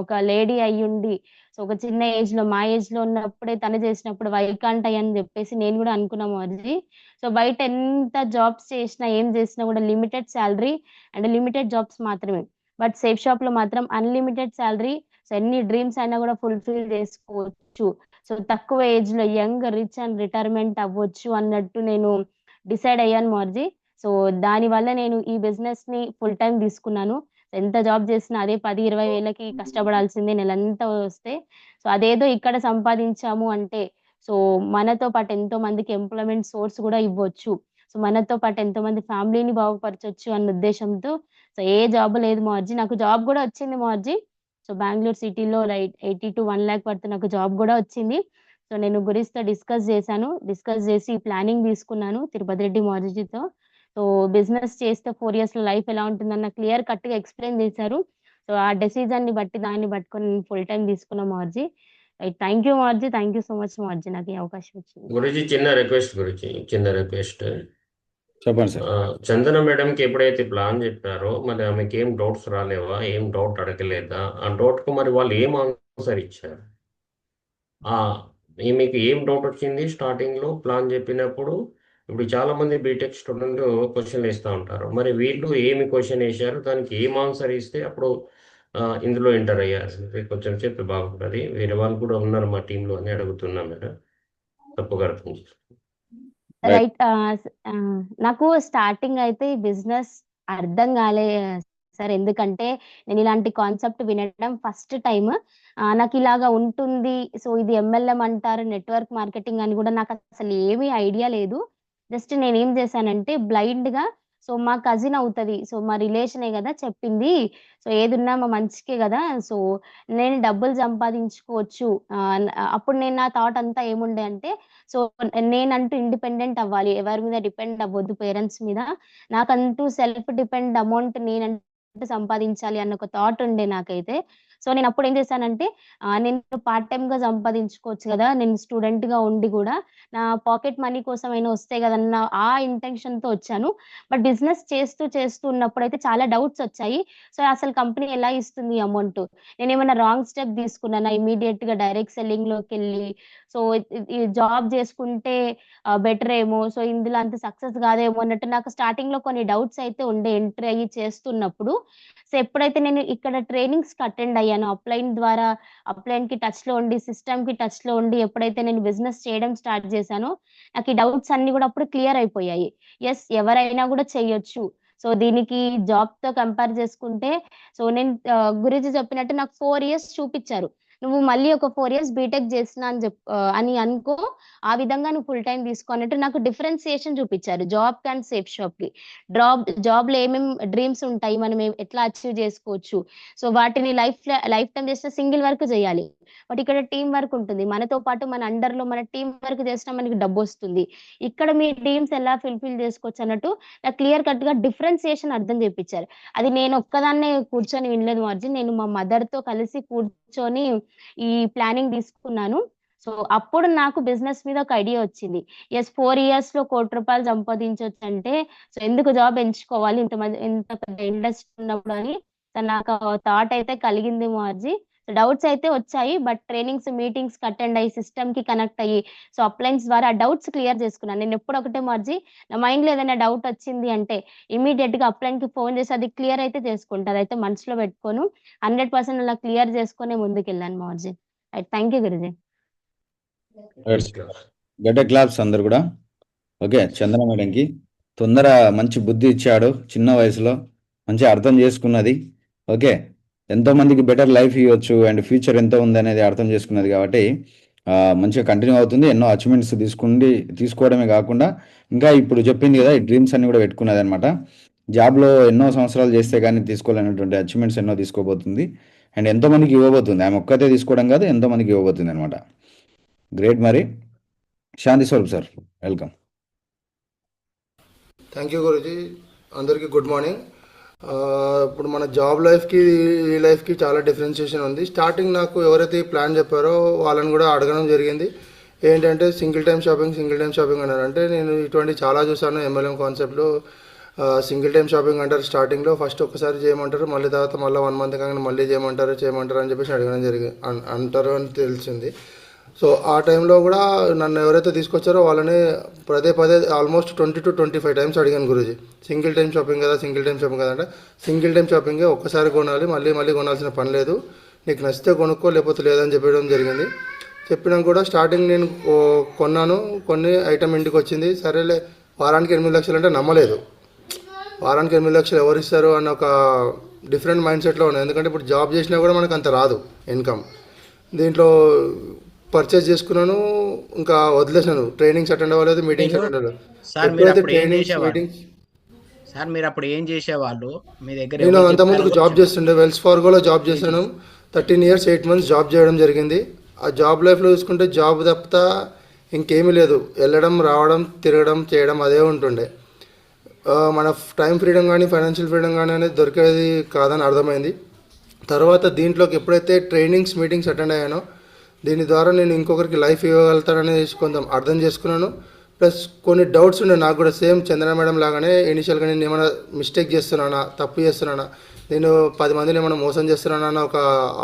ఒక లేడీ అయ్యుండి, సో ఒక చిన్న ఏజ్ లో, మా ఏజ్ లో ఉన్నప్పుడే తను చేసినప్పుడు వై కాంట్ ఐ అని చెప్పేసి నేను కూడా అనుకున్నా మార్జీ. సో బయట ఎంత జాబ్స్ చేసినా ఏం చేసినా కూడా limited salary and limited jobs మాత్రమే. బట్ సేఫ్ షాప్ లో మాత్రం అన్లిమిటెడ్ శాలరీ. సో ఎన్ని డ్రీమ్స్ అయినా కూడా ఫుల్ఫిల్ చేసుకోవచ్చు. సో తక్కువ ఏజ్ లో యంగ్, రిచ్ అండ్ రిటైర్మెంట్ అవ్వచ్చు అన్నట్టు నేను డిసైడ్ అయ్యాను మార్జీ. సో దాని వల్ల నేను ఈ బిజినెస్ ని ఫుల్ టైం తీసుకున్నాను. ఎంత జాబ్ చేసినా అదే 10-20 వేలకి కష్టపడాల్సిందే నెలంతా వస్తే. సో అదేదో ఇక్కడ సంపాదించాము అంటే, సో మనతో పాటు ఎంతో మందికి ఎంప్లాయ్మెంట్ సోర్స్ కూడా ఇవ్వచ్చు. సో మనతో పాటు ఎంతో మంది ఫ్యామిలీని బాగుపరచొచ్చు అన్న ఉద్దేశంతో సో ఏ జాబ్ లేదు మార్జీ. నాకు జాబ్ కూడా వచ్చింది మార్జీ. సో బెంగళూరు సిటీలో 80 to 1 lakh వరకు నాకు జాబ్ కూడా వచ్చింది. సో నేను గురిస్తో డిస్కస్ చేశాను. డిస్కస్ చేసి ప్లానింగ్ తీసుకున్నాను తిరుపతి రెడ్డి మార్జీతో. సో బిజినెస్ చేస్తే 4 years లో లైఫ్ ఎలా ఉంటుందన్న క్లియర్ కట్ గా ఎక్స్ప్లెయిన్ చేశారు. సో ఆ డెసిజన్ ని బట్టి దాన్ని పట్టుకొని ఫుల్ టైం తీసుకున్నా మార్జీ. థ్యాంక్ యూ మార్జీ, థ్యాంక్ యూ సో మచ్ మార్జీ, నాకు ఈ అవకాశం ఇచ్చింది. గురుజీ చిన్న రిక్వెస్ట్, గురుజీ చిన్న రిక్వెస్ట్. చెప్పండి సార్. చందన మేడంకి ఎప్పుడైతే ప్లాన్ చెప్పారో మరి ఆమెకి ఏం డౌట్స్ రాలేవా, ఏం డౌట్ అడగలేదా? ఆ డౌట్ కు మరి వాళ్ళు ఏం ఆన్సర్ ఇచ్చారు? మీకు ఏం డౌట్ వచ్చింది స్టార్టింగ్ లో ప్లాన్ చెప్పినప్పుడు? ఇప్పుడు చాలా మంది బీటెక్ స్టూడెంట్ క్వశ్చన్ వేస్తూ ఉంటారు, మరి వీళ్ళు ఏమి క్వశ్చన్ వేశారు, దానికి ఏం ఆన్సర్ ఇస్తే అప్పుడు ఇందులో ఎంటర్ అయ్యారు? కొంచెం చెప్పి బాగుంటుంది. వేరే వాళ్ళు కూడా ఉన్నారు మా టీంలో అని అడుగుతున్నా మేడం, తప్పుగా అర్థం చేసుకోండి. రైట్, నాకు స్టార్టింగ్ అయితే ఈ బిజినెస్ అర్థం కాలే సార్. ఎందుకంటే నేను ఇలాంటి కాన్సెప్ట్ వినడం ఫస్ట్ టైం. నాకు ఇలాగా ఉంటుంది, సో ఇది MLM అంటారు, నెట్వర్క్ మార్కెటింగ్ అని కూడా నాకు అసలు ఏమీ ఐడియా లేదు. జస్ట్ నేను ఏం చేశానంటే బ్లైండ్ గా, సో మా కజిన్ అవుతుంది, సో మా రిలేషనే కదా చెప్పింది, సో ఏదున్నా మా మంచికే కదా, సో నేను డబ్బులు సంపాదించుకోవచ్చు. అప్పుడు నేను నా థాట్ అంతా ఏముండే అంటే, సో నేనంటూ ఇండిపెండెంట్ అవ్వాలి, ఎవరి మీద డిపెండ్ అవ్వద్దు పేరెంట్స్ మీద, నాకంటూ సెల్ఫ్ డిపెండ్ అమౌంట్ నేనంటూ సంపాదించాలి అన్న ఒక థాట్ ఉండే నాకైతే. సో నేను అప్పుడు ఏం చేశానంటే, నేను పార్ట్ టైమ్ గా సంపాదించుకోవచ్చు కదా, నేను స్టూడెంట్ గా ఉండి కూడా నా పాకెట్ మనీ కోసం అయినా వస్తాయి కదన్న ఆ ఇంటెన్షన్ తో వచ్చాను. బట్ బిజినెస్ చేస్తూ చేస్తూ ఉన్నప్పుడు అయితే చాలా డౌట్స్ వచ్చాయి. సో అసలు కంపెనీ ఎలా ఇస్తుంది అమౌంట్, నేను ఏమైనా రాంగ్ స్టెప్ తీసుకున్నానా, ఇమీడియట్ గా డైరెక్ట్ సెల్లింగ్ లోకి వెళ్ళి సో ఈ జాబ్ చేసుకుంటే బెటర్ ఏమో, సో ఇందులో అంత సక్సెస్ కాదేమో అన్నట్టు నాకు స్టార్టింగ్ లో కొన్ని డౌట్స్ అయితే ఉండే ఎంట్రీ అయ్యి చేస్తున్నప్పుడు. సో ఎప్పుడైతే నేను ఇక్కడ ట్రైనింగ్స్కి అటెండ్ అయ్యాను, అప్లైన్కి టచ్లో ఉండి, సిస్టమ్కి టచ్లో ఉండి ఎప్పుడైతే నేను బిజినెస్ చేయడం స్టార్ట్ చేశానో నాకు ఈ డౌట్స్ అన్ని కూడా అప్పుడు క్లియర్ అయిపోయాయి. ఎస్, ఎవరైనా కూడా చేయొచ్చు. సో దీనికి జాబ్తో కంపేర్ చేసుకుంటే, సో నేను గురూజీ చెప్పినట్టు నాకు 4 years చూపించారు. నువ్వు మళ్ళీ ఒక 4 years బీటెక్ చేసిన అని అనుకో, ఆ విధంగా నువ్వు ఫుల్ టైం తీసుకో అన్నట్టు నాకు డిఫరెన్సియేషన్ చూపించారు జాబ్ అండ్ సేఫ్ షాప్కి. జాబ్లో ఏమేమి డ్రీమ్స్ ఉంటాయి, మనం ఎట్లా అచీవ్ చేసుకోవచ్చు, సో వాటిని లైఫ్ టైం చేసిన సింగిల్ వర్క్ చేయాలి. బట్ ఇక్కడ టీం వర్క్ ఉంటుంది, మనతో పాటు మన అండర్లో మన టీం వర్క్ చేసినా మనకి డబ్బు వస్తుంది. ఇక్కడ మీ డ్రీమ్స్ ఎలా ఫుల్ఫిల్ చేసుకోవచ్చు అన్నట్టు నాకు క్లియర్ కట్గా డిఫరెన్సియేషన్ అర్థం చేయించారు. అది నేను ఒక్కదాన్నే కూర్చొని వినలేదు మార్జిన్, నేను మా మదర్తో కలిసి కూర్చొని ఈ ప్లానింగ్ తీసుకున్నాను. సో అప్పుడు నాకు బిజినెస్ మీద ఒక ఐడియా వచ్చింది. ఎస్, 4 years లో 1 కోటి రూపాయలు సంపాదించవచ్చు అంటే సో ఎందుకు జాబ్ ఎంచుకోవాలి ఇంత పెద్ద ఇండస్ట్రీ ఉన్నప్పుడు అని నాకు థాట్ అయితే కలిగింది మార్జీ. డౌట్స్ అయితే వచ్చాయి, బట్ ట్రైనింగ్స్ మీటింగ్స్ అటెండ్ అయ్యి సిస్టమ్ కి కనెక్ట్ అయ్యి సో అప్లైన్స్ ద్వారా ఆ డౌట్స్ క్లియర్ చేసుకున్నాను. నేను ఎప్పుడు ఒకటే మార్జీ, నా మైండ్ లో ఏదైనా డౌట్ వచ్చింది అంటే ఇమీడియట్ గా అప్లైన్ కి ఫోన్ చేసి అది క్లియర్ అయితే చేసుకుంటా. అదైతే మనసులో పెట్టుకోను, 100% అలా క్లియర్ చేసుకునే ముందుకు వెళ్ళాను మార్జీ. Right, thank you Guruji. గడ్డ క్లాప్స్ అందరు కూడా. ఓకే, చందన మేడంకి తొందర మంచి బుద్ధి ఇచ్చాడు, చిన్న వయసులో మంచి అర్థం చేసుకున్నది. ఓకే, ఎంతో మందికి బెటర్ లైఫ్ ఇవ్వచ్చు అండ్ ఫ్యూచర్ ఎంత ఉంది అనేది అర్థం చేసుకున్నది కాబట్టి మంచిగా కంటిన్యూ అవుతుంది. ఎన్నో అచీవ్మెంట్స్ తీసుకోవడమే కాకుండా ఇంకా ఇప్పుడు చెప్పింది కదా, ఈ డ్రీమ్స్ అన్ని కూడా పెట్టుకున్నది అనమాట. జాబ్లో ఎన్నో సంవత్సరాలు చేస్తే కానీ తీసుకోలేనటువంటి అచీవ్మెంట్స్ ఎన్నో తీసుకోబోతుంది అండ్ ఎంతో మందికి ఇవ్వబోతుంది. ఆమె ఒక్కతే తీసుకోవడం కాదు, ఎంతో మందికి ఇవ్వబోతుంది అనమాట. గ్రేట్. మరి Shanti Swaroop sir, welcome. Thank you Guruji. అందరికీ గుడ్ మార్నింగ్. ఇప్పుడు మన జాబ్ లైఫ్కి ఈ లైఫ్కి చాలా డిఫరెన్షియేషన్ ఉంది. స్టార్టింగ్ నాకు ఎవరైతే ఈ ప్లాన్ చెప్పారో వాళ్ళని కూడా అడగడం జరిగింది. ఏంటంటే సింగిల్ టైం షాపింగ్ అన్నారు. అంటే నేను ఇటువంటి చాలా చూసాను. MLM కాన్సెప్ట్లో సింగిల్ టైం షాపింగ్ అంటారు. స్టార్టింగ్లో ఫస్ట్ ఒక్కసారి చేయమంటారు, మళ్ళీ తర్వాత మళ్ళీ 1 month కాగానే మళ్ళీ చేయమంటారు అని చెప్పేసి అడగడం అంటారు అని తెలిసింది. సో ఆ టైంలో కూడా నన్ను ఎవరైతే తీసుకొచ్చారో వాళ్ళని పదే ఆల్మోస్ట్ 20 to 25 times అడిగాను గురూజీ. సింగిల్ టైం షాపింగ్ కదా అంటే సింగిల్ టైం షాపింగే, ఒక్కసారి కొనాలి, మళ్ళీ కొనాల్సిన పని లేదు, నీకు నచ్చితే కొనుక్కో లేకపోతే లేదని చెప్పడం జరిగింది. చెప్పినా కూడా స్టార్టింగ్ నేను కొన్నాను, కొన్ని ఐటమ్ ఇంటికి వచ్చింది. సరేలే, వారానికి 8 లక్షలు అంటే నమ్మలేదు. వారానికి 8 లక్షలు ఎవరు ఇస్తారు అన్న ఒక డిఫరెంట్ మైండ్ సెట్లో ఉన్నాయి. ఎందుకంటే ఇప్పుడు జాబ్ చేసినా కూడా మనకు అంత రాదు ఇన్కమ్. దీంట్లో పర్చేస్ చేసుకున్నాను, ఇంకా వదిలేసాను. ట్రైనింగ్స్ అటెండ్ అవ్వలేదు, మీటింగ్స్ అటెండ్ అవ్వలేదు. సార్ మీరు అప్పుడు ఏం చేసేవాళ్ళు మీ దగ్గర? నేను అంతకుముందుకు జాబ్ చేస్తుండే, వెల్స్ ఫార్గోలో జాబ్ చేశాను. 13 years 8 months జాబ్ చేయడం జరిగింది. ఆ జాబ్ లైఫ్లో చూసుకుంటే జాబ్ తప్ప ఇంకేమీ లేదు. వెళ్ళడం, రావడం, తిరగడం, చేయడం అదే ఉంటుండే. మన టైం ఫ్రీడమ్ కానీ ఫైనాన్షియల్ ఫ్రీడమ్ కానీ అనేది దొరికేది కాదని అర్థమైంది. తర్వాత దీంట్లోకి ఎప్పుడైతే ట్రైనింగ్స్ మీటింగ్స్ అటెండ్ అయ్యానో దీని ద్వారా నేను ఇంకొకరికి లైఫ్ ఇవ్వగలుగుతానని కొంచెం అర్థం చేసుకున్నాను. ప్లస్ కొన్ని డౌట్స్ ఉండే నాకు కూడా, సేమ్ చందన మేడం లాగానే. ఇనిషియల్గా నేను ఏమైనా మిస్టేక్ చేస్తున్నానా, తప్పు చేస్తున్నానా, నేను 10 మందిని ఏమైనా మోసం చేస్తున్నానా అన్న ఒక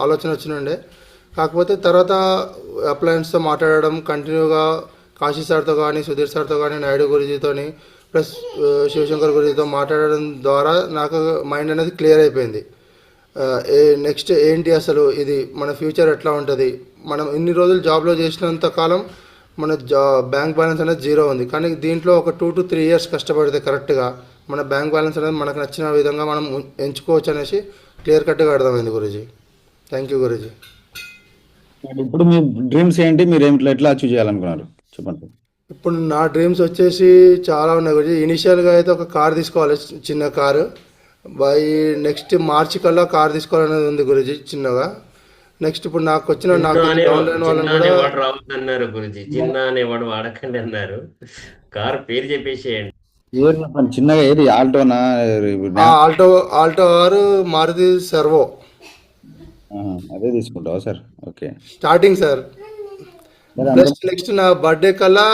ఆలోచన వచ్చినుండే. కాకపోతే తర్వాత అప్లయన్స్తో మాట్లాడడం, కంటిన్యూగా కాశీ సార్తో కానీ, సుధీర్ సార్తో కానీ, నాయుడు గురుజీతో ప్లస్ శివశంకర్ గురుజీతో మాట్లాడడం ద్వారా నాకు మైండ్ అనేది క్లియర్ అయిపోయింది. నెక్స్ట్ ఏంటి అసలు ఇది మన ఫ్యూచర్ ఎట్లా ఉంటుంది. మనం ఇన్ని రోజులు జాబ్లో చేసినంత కాలం మన బ్యాంక్ బ్యాలెన్స్ అనేది 0 ఉంది. కానీ దీంట్లో ఒక 2 to 3 years కష్టపడితే కరెక్ట్గా మన బ్యాంక్ బ్యాలెన్స్ అనేది మనకు నచ్చిన విధంగా మనం ఎంచుకోవచ్చు అనేసి క్లియర్ కట్గా అర్థమైంది గురూజీ. Thank you Guruji. ఇప్పుడు మీ డ్రీమ్స్ ఏంటి, మీరు ఎట్లా అచీవ్ చేయాలనుకున్నారు చెప్పండి. ఇప్పుడు నా డ్రీమ్స్ వచ్చేసి చాలా ఉన్నాయి గురూజీ. ఇనిషియల్గా అయితే ఒక కార్ తీసుకోవాలి, చిన్న కారు. బై నెక్స్ట్ మార్చి కల్లా కార్ తీసుకోవాలనేది ఉంది గురూజీ చిన్నగా. నెక్స్ట్ ఇప్పుడు నాకు వచ్చిన అన్నారు గురుజీ, చిన్న అనేవాడు వాడకండి అన్నారు. కార్ పేరు చెప్పేసేయండి. చిన్నగా ఏది, Aldona? Alto are Maruti servo అదే తీసుకుంటావా sir? Okay, starting sir. Next నా బర్త్డే కల్లా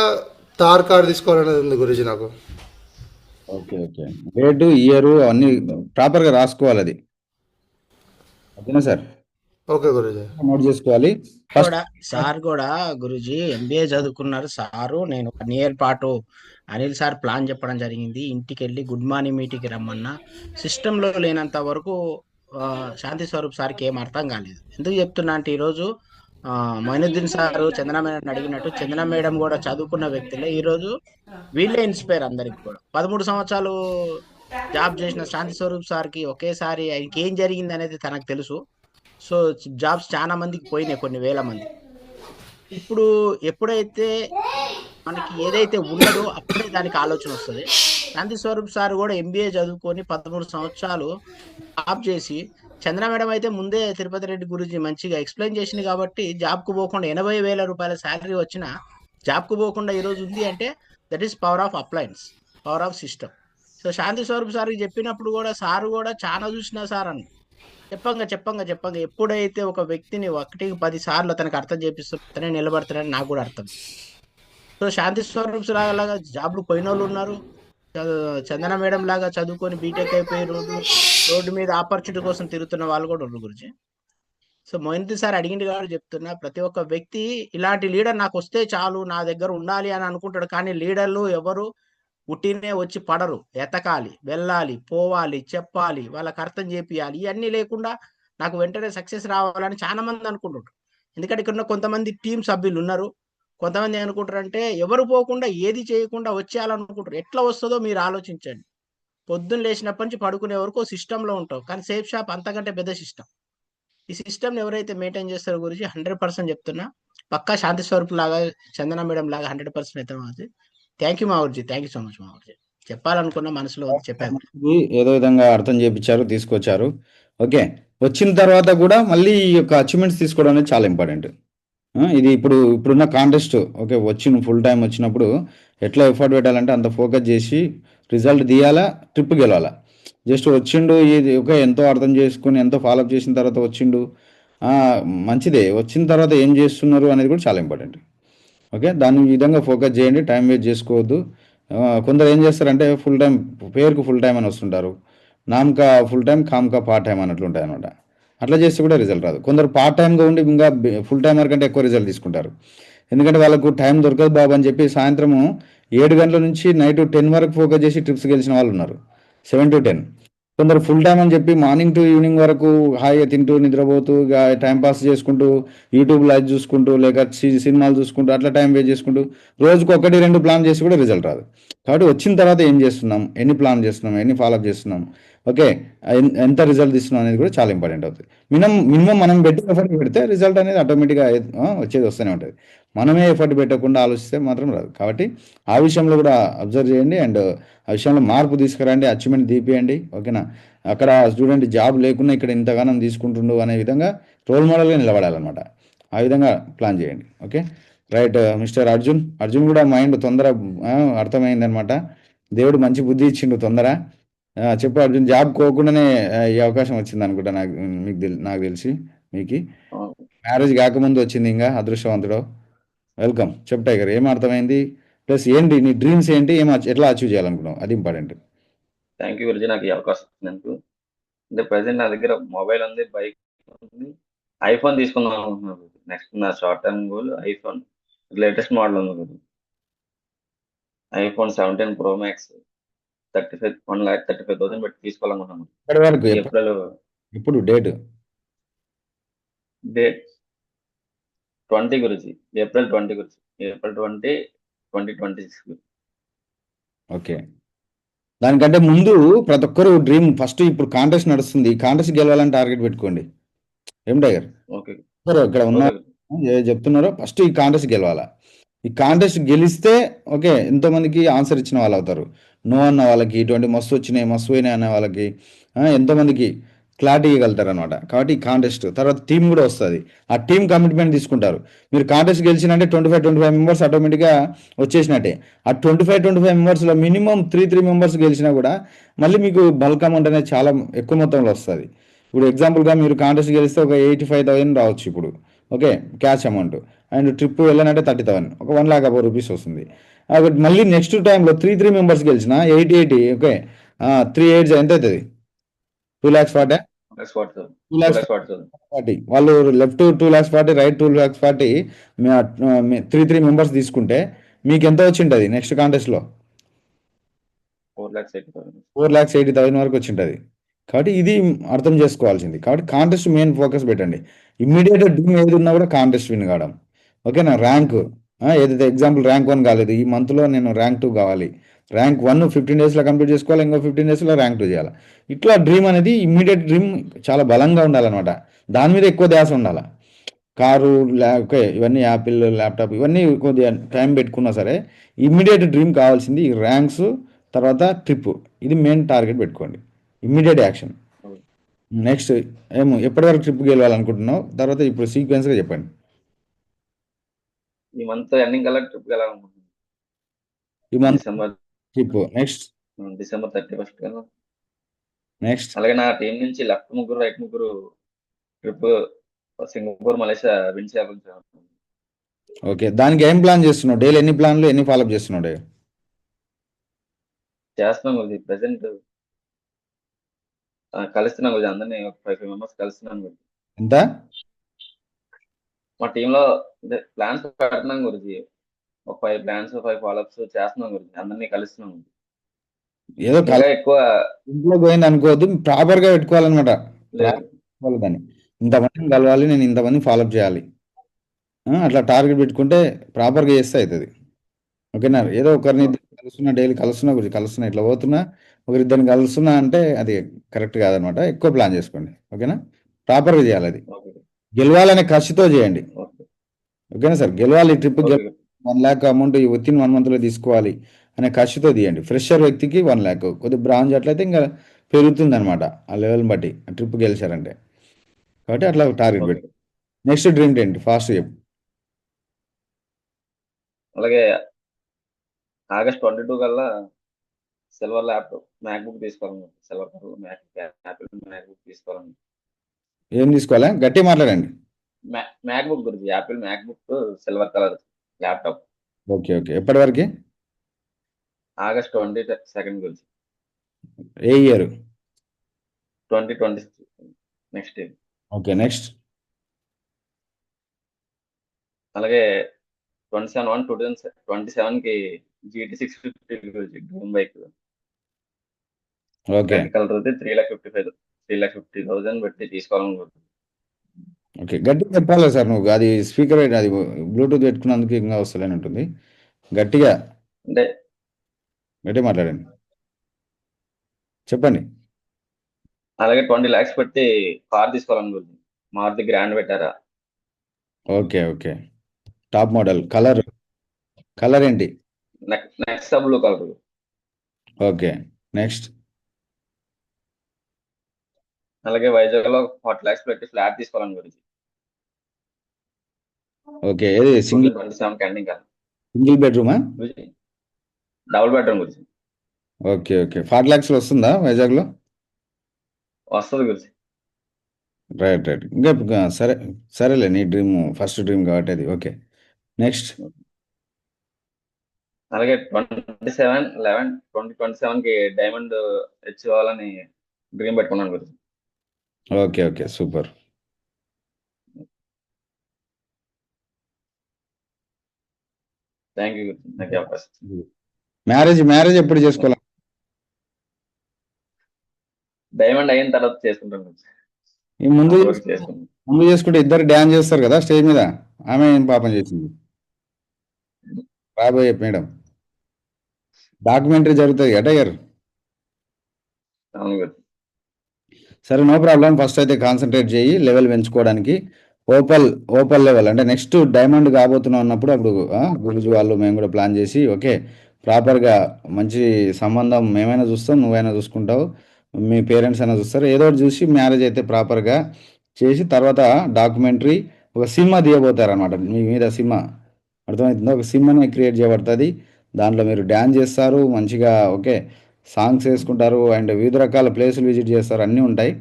తార్ కార్ తీసుకోవాలనేది ఉంది గురూజీ నాకు. ఓకే, డేట్, ఇయర్ అన్నీ ప్రాపర్గా రాసుకోవాలి. అది ఓకేనా సార్? ఓకే గురుజీ. నోట్ చేసుకోవాలి. ఫస్ట్ సార్ కూడా గురుజీ ఎంబీఏ చదువుకున్నారు సారు. నేను 1 ఇయర్ పాటు అనిల్ సార్ ప్లాన్ చెప్పడం జరిగింది. ఇంటికి వెళ్ళి గుడ్ మార్నింగ్ మీటింగ్కి రమ్మన్నా. సిస్టంలో లేనంత వరకు శాంతి స్వరూప్ సార్కి ఏం అర్థం కాలేదు. ఎందుకు చెప్తున్నా అంటే ఈరోజు మొయినుద్దీన్ సారు చందన మేడం అడిగినట్టు చందన మేడం కూడా చదువుకున్న వ్యక్తులే. ఈరోజు వీళ్ళే ఇన్స్పైర్ అందరికి కూడా. 13 సంవత్సరాలు జాబ్ చేసిన శాంతి స్వరూప్ సార్కి ఒకేసారి ఆయనకి ఏం జరిగింది అనేది తనకు తెలుసు. సో జాబ్స్ చాలా మందికి పోయినాయి, కొన్ని వేల మంది. ఇప్పుడు ఎప్పుడైతే మనకి ఏదైతే ఉన్నదో అప్పుడే దానికి ఆలోచన వస్తుంది. శాంతి స్వరూప్ సార్ కూడా ఎంబీఏ చదువుకొని 13 సంవత్సరాలు జాబ్ చేసి, చంద్ర మేడం అయితే ముందే తిరుపతి రెడ్డి గురించి మంచిగా ఎక్స్ప్లెయిన్ చేసింది కాబట్టి జాబ్కు పోకుండా 80,000 రూపాయల శాలరీ వచ్చిన జాబ్కు పోకుండా ఈరోజు ఉంది అంటే that is power of appliance, power of system. So Shanti Swaroop సార్కి చెప్పినప్పుడు కూడా సార్ కూడా చాలా చూసినా సార్ అని చెప్పంగా ఎప్పుడైతే ఒక వ్యక్తిని 1కి 10 సార్లు అతనికి అర్థం చేపిస్తుంటేనే నిలబడతారని నాకు కూడా అర్థం. సో శాంతి స్వరూప్స్ లాగా జాబ్లు పోయిన వాళ్ళు ఉన్నారు. చందన మేడం లాగా చదువుకొని బీటెక్ అయిపోయి రోడ్డు మీద ఆపర్చునిటీ కోసం తిరుగుతున్న వాళ్ళు కూడా ఉన్నారు గురించి. సో మొయినుద్దీన్ సార్ అడిగింది కాబట్టి చెప్తున్నా, ప్రతి ఒక్క వ్యక్తి ఇలాంటి లీడర్ నాకు వస్తే చాలు, నా దగ్గర ఉండాలి అని అనుకుంటాడు. కానీ లీడర్లు ఎవరు ఉట్టినే వచ్చి పడరు. ఎతకాలి, వెళ్ళాలి, పోవాలి, చెప్పాలి, వాళ్ళకి అర్థం చేపియాలి. ఇవన్నీ లేకుండా నాకు వెంటనే సక్సెస్ రావాలని చాలా మంది అనుకుంటుంటారు. ఎందుకంటే ఇక్కడ ఉన్న కొంతమంది టీం సభ్యులు ఉన్నారు. కొంతమంది అనుకుంటారంటే ఎవరు పోకుండా ఏది చేయకుండా వచ్చేయాలనుకుంటారు. ఎట్లా వస్తుందో మీరు ఆలోచించండి. పొద్దున్న లేచినప్పటి నుంచి పడుకునే వరకు సిస్టంలో ఉంటాం. కానీ సేఫ్ షాప్ అంతకంటే పెద్ద సిస్టమ్. ఈ సిస్టమ్ని ఎవరైతే మెయింటైన్ చేస్తారో గురించి 100% చెప్తున్నా. పక్కా శాంతి స్వరూప్ లాగా, చందన మేడం లాగా 100% అయితే అవుతుంది. థ్యాంక్ యూ మావుర్జీ, థ్యాంక్ యూ సో మచ్ మావుర్జీ. చెప్పాలనుకున్న మనసులో చెప్పాను. ఏదో విధంగా అర్థం చేపించారు, తీసుకొచ్చారు. ఓకే, వచ్చిన తర్వాత కూడా మళ్ళీ ఈ యొక్క అచీవ్మెంట్స్ తీసుకోవడం అనేది చాలా ఇంపార్టెంట్. ఇది ఇప్పుడున్న కాంటెస్ట్. ఓకే, ఫుల్ టైం వచ్చినప్పుడు ఎట్లా ఎఫర్ట్ పెట్టాలంటే అంత ఫోకస్ చేసి రిజల్ట్ తీయాలా, ట్రిప్ గెలవాలా. జస్ట్ వచ్చిండు ఇది ఓకే, ఎంతో అర్థం చేసుకుని ఎంతో ఫాలోఅప్ చేసిన తర్వాత వచ్చిండు, మంచిదే. వచ్చిన తర్వాత ఏం చేస్తున్నారు అనేది కూడా చాలా ఇంపార్టెంట్. ఓకే, దాని విధంగా ఫోకస్ చేయండి, టైం వేస్ట్ చేసుకోవద్దు. కొందరు ఏం చేస్తారంటే ఫుల్ టైం, పేరుకు ఫుల్ టైం అని వస్తుంటారు. నామకా ఫుల్ టైం, కామ్కా పార్ట్ టైం అన్నట్లు ఉంటాయి అనమాట. అట్లా చేస్తే కూడా రిజల్ట్ రాదు. కొందరు పార్ట్ టైంగా ఉండి ఇంకా ఫుల్ టైమర్ కంటే ఎక్కువ రిజల్ట్ తీసుకుంటారు. ఎందుకంటే వాళ్ళకు టైం దొరకదు బాబు అని చెప్పి సాయంత్రము 7 గంటల నుంచి నైట్ 10 వరకు ఫోకస్ చేసి ట్రిప్స్ గెలిచిన వాళ్ళు ఉన్నారు, 7 to 10. కొందరు ఫుల్ టైం అని చెప్పి మార్నింగ్ టు ఈవినింగ్ వరకు హాయిగా తింటూ నిద్రపోతూ టైం పాస్ చేసుకుంటూ యూట్యూబ్ లైవ్ చూసుకుంటూ లేక సినిమాలు చూసుకుంటూ అట్లా టైం వేస్ట్ చేసుకుంటూ రోజుకు 1-2 ప్లాన్ చేసి కూడా రిజల్ట్ రాదు. కాబట్టి వచ్చిన తర్వాత ఏం చేస్తున్నాం, ఎన్ని ప్లాన్ చేస్తున్నాం, ఎన్ని ఫాలోఅప్ చేస్తున్నాం, ఓకే, ఎంత రిజల్ట్ తీస్తున్నాం అనేది కూడా చాలా ఇంపార్టెంట్ అవుతుంది. మినిమం మనం పెట్టిన ఎఫర్ట్ పెడితే రిజల్ట్ అనేది ఆటోమేటిక్గా వస్తూనే ఉంటుంది. మనమే ఎఫర్ట్ పెట్టకుండా ఆలోచిస్తే మాత్రం రాదు. కాబట్టి ఆ విషయంలో కూడా అబ్జర్వ్ చేయండి అండ్ ఆ విషయంలో మార్పు తీసుకురండి, అచీవ్మెంట్ తీపియండి. ఓకేనా, అక్కడ స్టూడెంట్ జాబ్ లేకుండా ఇక్కడ ఇంతగానం తీసుకుంటుండు అనే విధంగా రోల్ మోడల్గా నిలబడాలన్నమాట. ఆ విధంగా ప్లాన్ చేయండి. Okay, right. మిస్టర్ అర్జున్ కూడా మైండ్ తొందర అర్థమైందనమాట. దేవుడు మంచి బుద్ధి ఇచ్చిండు తొందర. చెప్పు అర్జున్, జాబ్ కోకుండానే ఈ అవకాశం వచ్చింది అనుకుంటా నాకు తెలిసి. మీకు మ్యారేజ్ కాకముందు వచ్చింది, ఇంకా అదృష్టవంతుడు. వెల్కమ్. చెప్పు టైగర్, ఏం అర్థమైంది, ప్లస్ ఏంటి నీ డ్రీమ్స్ ఏంటి, ఎట్లా అచీవ్ చేయాలనుకున్నావు, అది ఇంపార్టెంట్. థ్యాంక్ యూ గురుజీ, నాకు ఈ అవకాశం ఇచ్చినందుకు. అంటే ప్రజెంట్ నా దగ్గర మొబైల్ ఉంది, బైక్ ఉంది, ఐఫోన్ తీసుకుందాం అనుకుంటున్నాను. నెక్స్ట్ నా short term goal iPhone latest model ఉంది గురు, ఐఫోన్ 17 Pro Max 1,35,000 పెట్టి తీసుకోవాలనుకుంటున్నాను. ఏప్రిల్ ఇప్పుడు డేట్ 20 గురించి, ఏప్రిల్ 20 గురించి, ఏప్రిల్ 20, 2026. ఓకే, దానికంటే ముందు ప్రతి ఒక్కరు డ్రీమ్ ఫస్ట్, ఇప్పుడు కాంటెస్ట్ నడుస్తుంది, ఈ కాంటెస్ట్ గెలవాలని టార్గెట్ పెట్టుకోండి. ఏం టైగర్, ఓకే ఇక్కడ ఉన్నారు చెప్తున్నారో ఫస్ట్ ఈ కాంటెస్ట్ గెలవాలా. ఈ కాంటెస్ట్ గెలిస్తే ఓకే, ఎంతోమందికి ఆన్సర్ ఇచ్చిన వాళ్ళు అవుతారు. నో అన్న వాళ్ళకి, ఇటువంటి మస్తు వచ్చినాయి మస్తు పోయినాయి అనే వాళ్ళకి ఎంతోమందికి క్లారిటీ ఇవ్వగలుగుతారు అనమాట. కాబట్టి ఈ కాంటెస్ట్ తర్వాత టీం కూడా వస్తుంది, ఆ టీం కమిట్మెంట్ తీసుకుంటారు. మీరు కాంటెస్ట్ గెలిచినంటే 25 మెంబర్స్ ఆటోమేటిక్గా వచ్చేసినట్టే. ఆ 25 మెంబర్స్లో మినిమం 3 మెంబర్స్ గెలిచినా కూడా మళ్ళీ మీకు బల్క్ అమౌంట్ అనేది చాలా ఎక్కువ మొత్తంలో వస్తుంది. ఇప్పుడు ఎగ్జాంపుల్గా మీరు కాంటెస్ట్ గెలిస్తే ఒక 85,000 రావచ్చు ఇప్పుడు, okay, cash amount. And trip వెళ్ళాలంటే 30,000, ఒక 1,00,000 రూపీస్ వస్తుంది. మళ్ళీ నెక్స్ట్ టైంలో 3 మెంబర్స్ గెలిచిన 80, ఓకే, 3 8 ఎంత అవుతుంది, 2,40,000. 2,40,000 2 lakhs 2,40,000 40 వాళ్ళు లెఫ్ట్ 2,40,000 రైట్ 2,40,000 త్రీ మెంబర్స్ తీసుకుంటే మీకు ఎంత వచ్చింటది నెక్స్ట్ కాంటెస్ట్లో 4,80,000 4,80,000 వరకు వచ్చింటది. కాబట్టి ఇది అర్థం చేసుకోవాల్సింది. కాబట్టి కాంటెస్ట్ మెయిన్ ఫోకస్ పెట్టండి. ఇమ్మీడియట్ డ్రీమ్ ఏది ఉన్నా కూడా కాంటెస్ట్ విన్ కావడం. ఓకేనా? ర్యాంక్ ఏదైతే ఎగ్జాంపుల్ ర్యాంక్ 1 కాలేదు, ఈ మంత్లో నేను ర్యాంక్ 2 కావాలి, ర్యాంక్ 1 15 డేస్లో కంప్లీట్ చేసుకోవాలి, ఇంకో 15 డేస్లో ర్యాంక్ 2 చేయాలి. ఇట్లా డ్రీమ్ అనేది ఇమ్మీడియట్ డ్రీమ్ చాలా బలంగా ఉండాలన్నమాట. దాని మీద ఎక్కువ ధ్యాస ఉండాలి. కారు ఓకే, ఇవన్నీ యాపిల్ ల్యాప్టాప్ ఇవన్నీ కొద్దిగా టైం పెట్టుకున్నా సరే ఇమ్మీడియట్ డ్రీమ్ కావాల్సింది ఈ ర్యాంక్స్, తర్వాత ట్రిప్. ఇది మెయిన్ టార్గెట్ పెట్టుకోండి, ఇమ్మీడియట్ యాక్షన్. నెక్స్ట్ ఎప్పటి వరకు ట్రిప్కి వెళ్ళాలనుకుంటున్నావు, తర్వాత ఇప్పుడు సీక్వెన్స్గా చెప్పండి. ఈ మంత్ ఎండింగ్ కల్లా ట్రిప్ వెళ్ళాలనుకుంటున్నాను. ఈ month December trip. Next 31st కల్లా. నెక్స్ట్ అలాగే నా టీం నుంచి లెఫ్ట్ ముగ్గురు రైట్ ముగ్గురు ట్రిప్ సింగపూర్ మలేషియా విన్ చేయాలని ఓకే, దానికి ఏం ప్లాన్ చేస్తున్నావు? డైలీ ఎన్ని ప్లాన్లు ఎన్ని ఫాలోఅప్ చేస్తున్నావు? డైలీ చేస్తున్నాం గురించి ప్రెసెంట్ కలుస్తున్నాం గురించి అందరినీ ఒక 5 మెంబర్స్ కలుస్తున్నాను గురించి. ఎంత మా టీంలో ప్లాన్స్ పెడుతున్నాం గురించి, ఒక 5 ప్లాన్స్ 5 ఫాలోఅప్స్ చేస్తున్నాం గురించి, అందరినీ కలుస్తున్నాం. ఏదో ఇంకా ఎక్కువ ఇంట్లో పోయింది అనుకోవద్దు, ప్రాపర్గా పెట్టుకోవాలన్నమాట. లేదు దాన్ని ఇంతమందిని కలవాలి, నేను ఇంతమంది ఫాలోఅప్ చేయాలి, అట్లా టార్గెట్ పెట్టుకుంటే ప్రాపర్గా చేస్తే అవుతుంది. ఓకేనా? ఏదో ఒకరిని కలుస్తున్నా, డైలీ కలుస్తున్నా ఇట్లా పోతున్నా, ఒకరిద్దరిని కలుస్తున్నా అంటే అది కరెక్ట్ కాదనమాట. ఎక్కువ ప్లాన్ చేసుకోండి. ఓకేనా? ప్రాపర్గా చేయాలి, అది ఓకే గెలవాలనే కసితో చేయండి. ఓకే ఓకేనా సార్? గెలవాలి, trip okay 1 lakh amount within 1 monthలో తీసుకోవాలి అనే కసితో తీయండి. ఫ్రెషర్ వ్యక్తికి 1 lakh, కొద్ది బ్రాంజ్ అట్లయితే ఇంకా పెరుగుతుంది అనమాట ఆ లెవెల్ని బట్టి, ట్రిప్ గెలిచారంటే. కాబట్టి అట్లా టార్గెట్ పెట్టి నెక్స్ట్ డ్రీమ్ ఏంటి ఫాస్ట్ చెప్పు. అలాగే ఆగస్ట్ 22 కల్లా సిల్వర్ ల్యాప్టాప్ మ్యాక్బుక్ తీసుకోవాలన్నమాట. సిల్వర్ కలర్ యాపిల్ మ్యాక్బుక్ తీసుకోవాలని. ఏం తీసుకోవాలా? గట్టిగా మాట్లాడండి. మ్యాక్బుక్ గురించి, Apple MacBook silver colour laptop. Okay okay, ఎప్పటి వరకు? ఆగస్ట్ 22 గురించి, ఏ year? 2026 next year. Okay, next. అలాగే 27/1/2027కి GT 650 గురించి dream bike okay red colour అయితే 3,50,000 పెట్టి తీసుకోవాలనుకుంటున్నాను. ఓకే, గట్టిగా చెప్పాలి సార్. నువ్వు అది స్పీకర్ అది బ్లూటూత్ పెట్టుకున్నందుకు ఇంకా వస్తలేని ఉంటుంది. గట్టిగా అంటే గట్టిగా మాట్లాడండి, చెప్పండి. అలాగే 20 lakhs పెట్టి కార్ తీసుకోవాలనుకుంటున్నాను. మారుతి గ్రాండ్ పెట్టారా. Okay okay, top model. Colour ఏంటి? Next blue colour. Okay, next. అలాగే వైజాగ్ లో 40 lakhs పెట్టి ఫ్లాట్ తీసుకోవాలని గురించి. ఓకే, ఏది సింగిల్ 27 ఎండింగ్ కదా. సింగిల్ బెడ్రూమా? డబుల్ బెడ్రూమ్ గురించి ఓకే ఓకే, 40 lakhs వస్తుందా వైజాగ్లో? వస్తుంది గురించి. రైట్ రైట్, ఇంకా సరేలే, నీ డ్రీమ్ ఫస్ట్ డ్రీమ్ కాబట్టి అది. Okay, next. అలాగే 2027కి డైమండ్ హెచ్ అవ్వాలని డ్రీమ్ పెట్టుకున్నాను గురించి. Okay okay, super. Thank you నాకు ఈ అవకాశం. మ్యారేజ్ ఎప్పుడు చేసుకోవాలి? డైమండ్ అయిన తర్వాత చేసుకుంటాను గురించి. ఈ ముందు చేసుకుంటాను. ముందు చేసుకుంటే ఇద్దరు డ్యాన్స్ చేస్తారు కదా స్టేజ్ మీద. ఆమె ఏం పాపం చేసింది? రాబోయే మేడం డాక్యుమెంటరీ జరుగుతుంది కదా గారు. అవును గురించి. సరే, నో ప్రాబ్లం. ఫస్ట్ అయితే కాన్సన్ట్రేట్ చేయి లెవెల్ పెంచుకోవడానికి. ఓపల్ లెవెల్ అంటే నెక్స్ట్ డైమండ్ కాబోతున్నాం అన్నప్పుడు అప్పుడు గురుజీ వాళ్ళు మేము కూడా ప్లాన్ చేసి ఓకే ప్రాపర్గా మంచి సంబంధం మేమైనా చూస్తాం, నువ్వైనా చూసుకుంటావు, మీ పేరెంట్స్ అయినా చూస్తారు, ఏదో ఒకటి చూసి మ్యారేజ్ అయితే ప్రాపర్గా చేసి తర్వాత డాక్యుమెంటరీ ఒక సినిమా తీయబోతారనమాట. మీ మీద సినిమా అర్థమవుతుందో, ఒక సినిమాని క్రియేట్ చేయబడుతుంది. దాంట్లో మీరు డ్యాన్స్ చేస్తారు మంచిగా, ఓకే, సాంగ్స్ వేసుకుంటారు అండ్ వివిధ రకాల ప్లేసులు విజిట్ చేస్తారు, అన్నీ ఉంటాయి.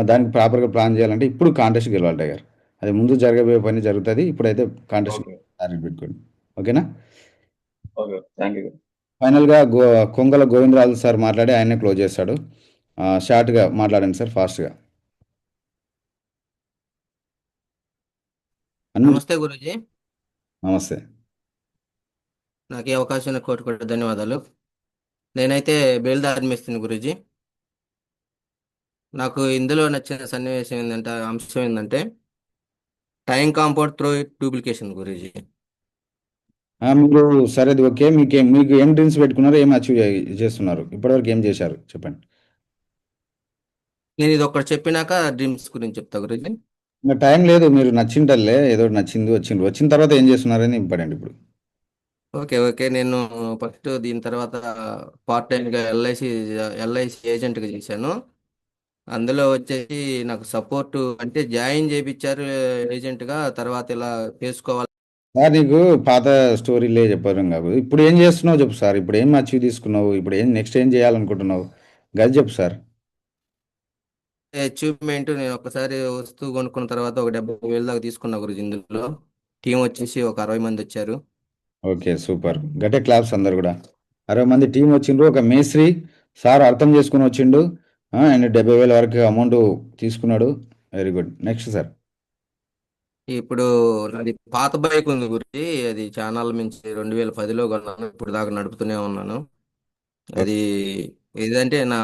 దానికి ప్రాపర్గా ప్లాన్ చేయాలంటే ఇప్పుడు కాంటెస్ట్ గెలవాలి టైగర్. అది ముందు జరగబోయే పని జరుగుతుంది. ఇప్పుడైతే కాంటెస్ట్ టార్గెట్ పెట్టుకోండి. ఓకేనా? Okay, thank you. ఫైనల్గా కొంగల గోవిందరాజు సార్ మాట్లాడి ఆయనే క్లోజ్ చేస్తాడు. షార్ట్గా మాట్లాడండి సార్, ఫాస్ట్గా. అన్ని నమస్తే గురూజీ. నమస్తే. నాకు ఈ అవకాశం కోటి ధన్యవాదాలు. నేనైతే బేల్దారి మేస్త్రిని గురూజీ. నాకు ఇందులో నచ్చిన సన్నివేశం ఏంటంటే అంశం ఏంటంటే time compound throw duplication Guruji. మీరు సరే అది ఓకే. మీకు ఏం డ్రీమ్స్ పెట్టుకున్నారు, ఏం అచీవ్ చేస్తున్నారు, ఇప్పటివరకు ఏం చేశారు చెప్పండి. నేను ఇది ఒకటి చెప్పినాక డ్రీమ్స్ గురించి చెప్తా గురూజీ. ఇంకా టైం లేదు, మీరు నచ్చింటల్లే ఏదో నచ్చింది వచ్చిన తర్వాత ఏం చేస్తున్నారని ఇంపార్టెంట్ ఇప్పుడు. ఓకే. నేను ఫస్ట్ దీని తర్వాత పార్ట్ టైంగా ఎల్ఐసి ఏజెంట్గా చేశాను. అందులో వచ్చేసి నాకు సపోర్ట్ అంటే జాయిన్ చేయించారు ఏజెంట్గా. తర్వాత ఇలా చేసుకోవాలి. సార్ నీకు పాత స్టోరీలే చెప్పారు కాదు, ఇప్పుడు ఏం చేస్తున్నావు చెప్పు సార్. ఇప్పుడు ఏం అచీవ్ తీసుకున్నావు, ఇప్పుడు నెక్స్ట్ ఏం చేయాలనుకుంటున్నావు, గది చెప్పు సార్. అచీవ్మెంట్ నేను ఒకసారి వస్తువు కొనుక్కున్న తర్వాత ఒక 70,000 దాకా తీసుకున్నా గురించి. ఇందులో టీం వచ్చేసి ఒక 60 మంది వచ్చారు. ఓకే సూపర్, గట్టే క్లాప్స్ అందరు కూడా. 60 మంది టీం వచ్చిండ్రు, ఒక మేస్త్రి సార్ అర్థం చేసుకుని వచ్చిండు, అండ్ 70,000 వరకు అమౌంట్ తీసుకున్నాడు. Very good. Next sir. ఇప్పుడు నాది పాత బైక్ ఉంది గురించి. అది ఛానల్ మించి 2010లో కొన్నాను. ఇప్పుడు దాకా నడుపుతూనే ఉన్నాను. అది ఏదంటే నా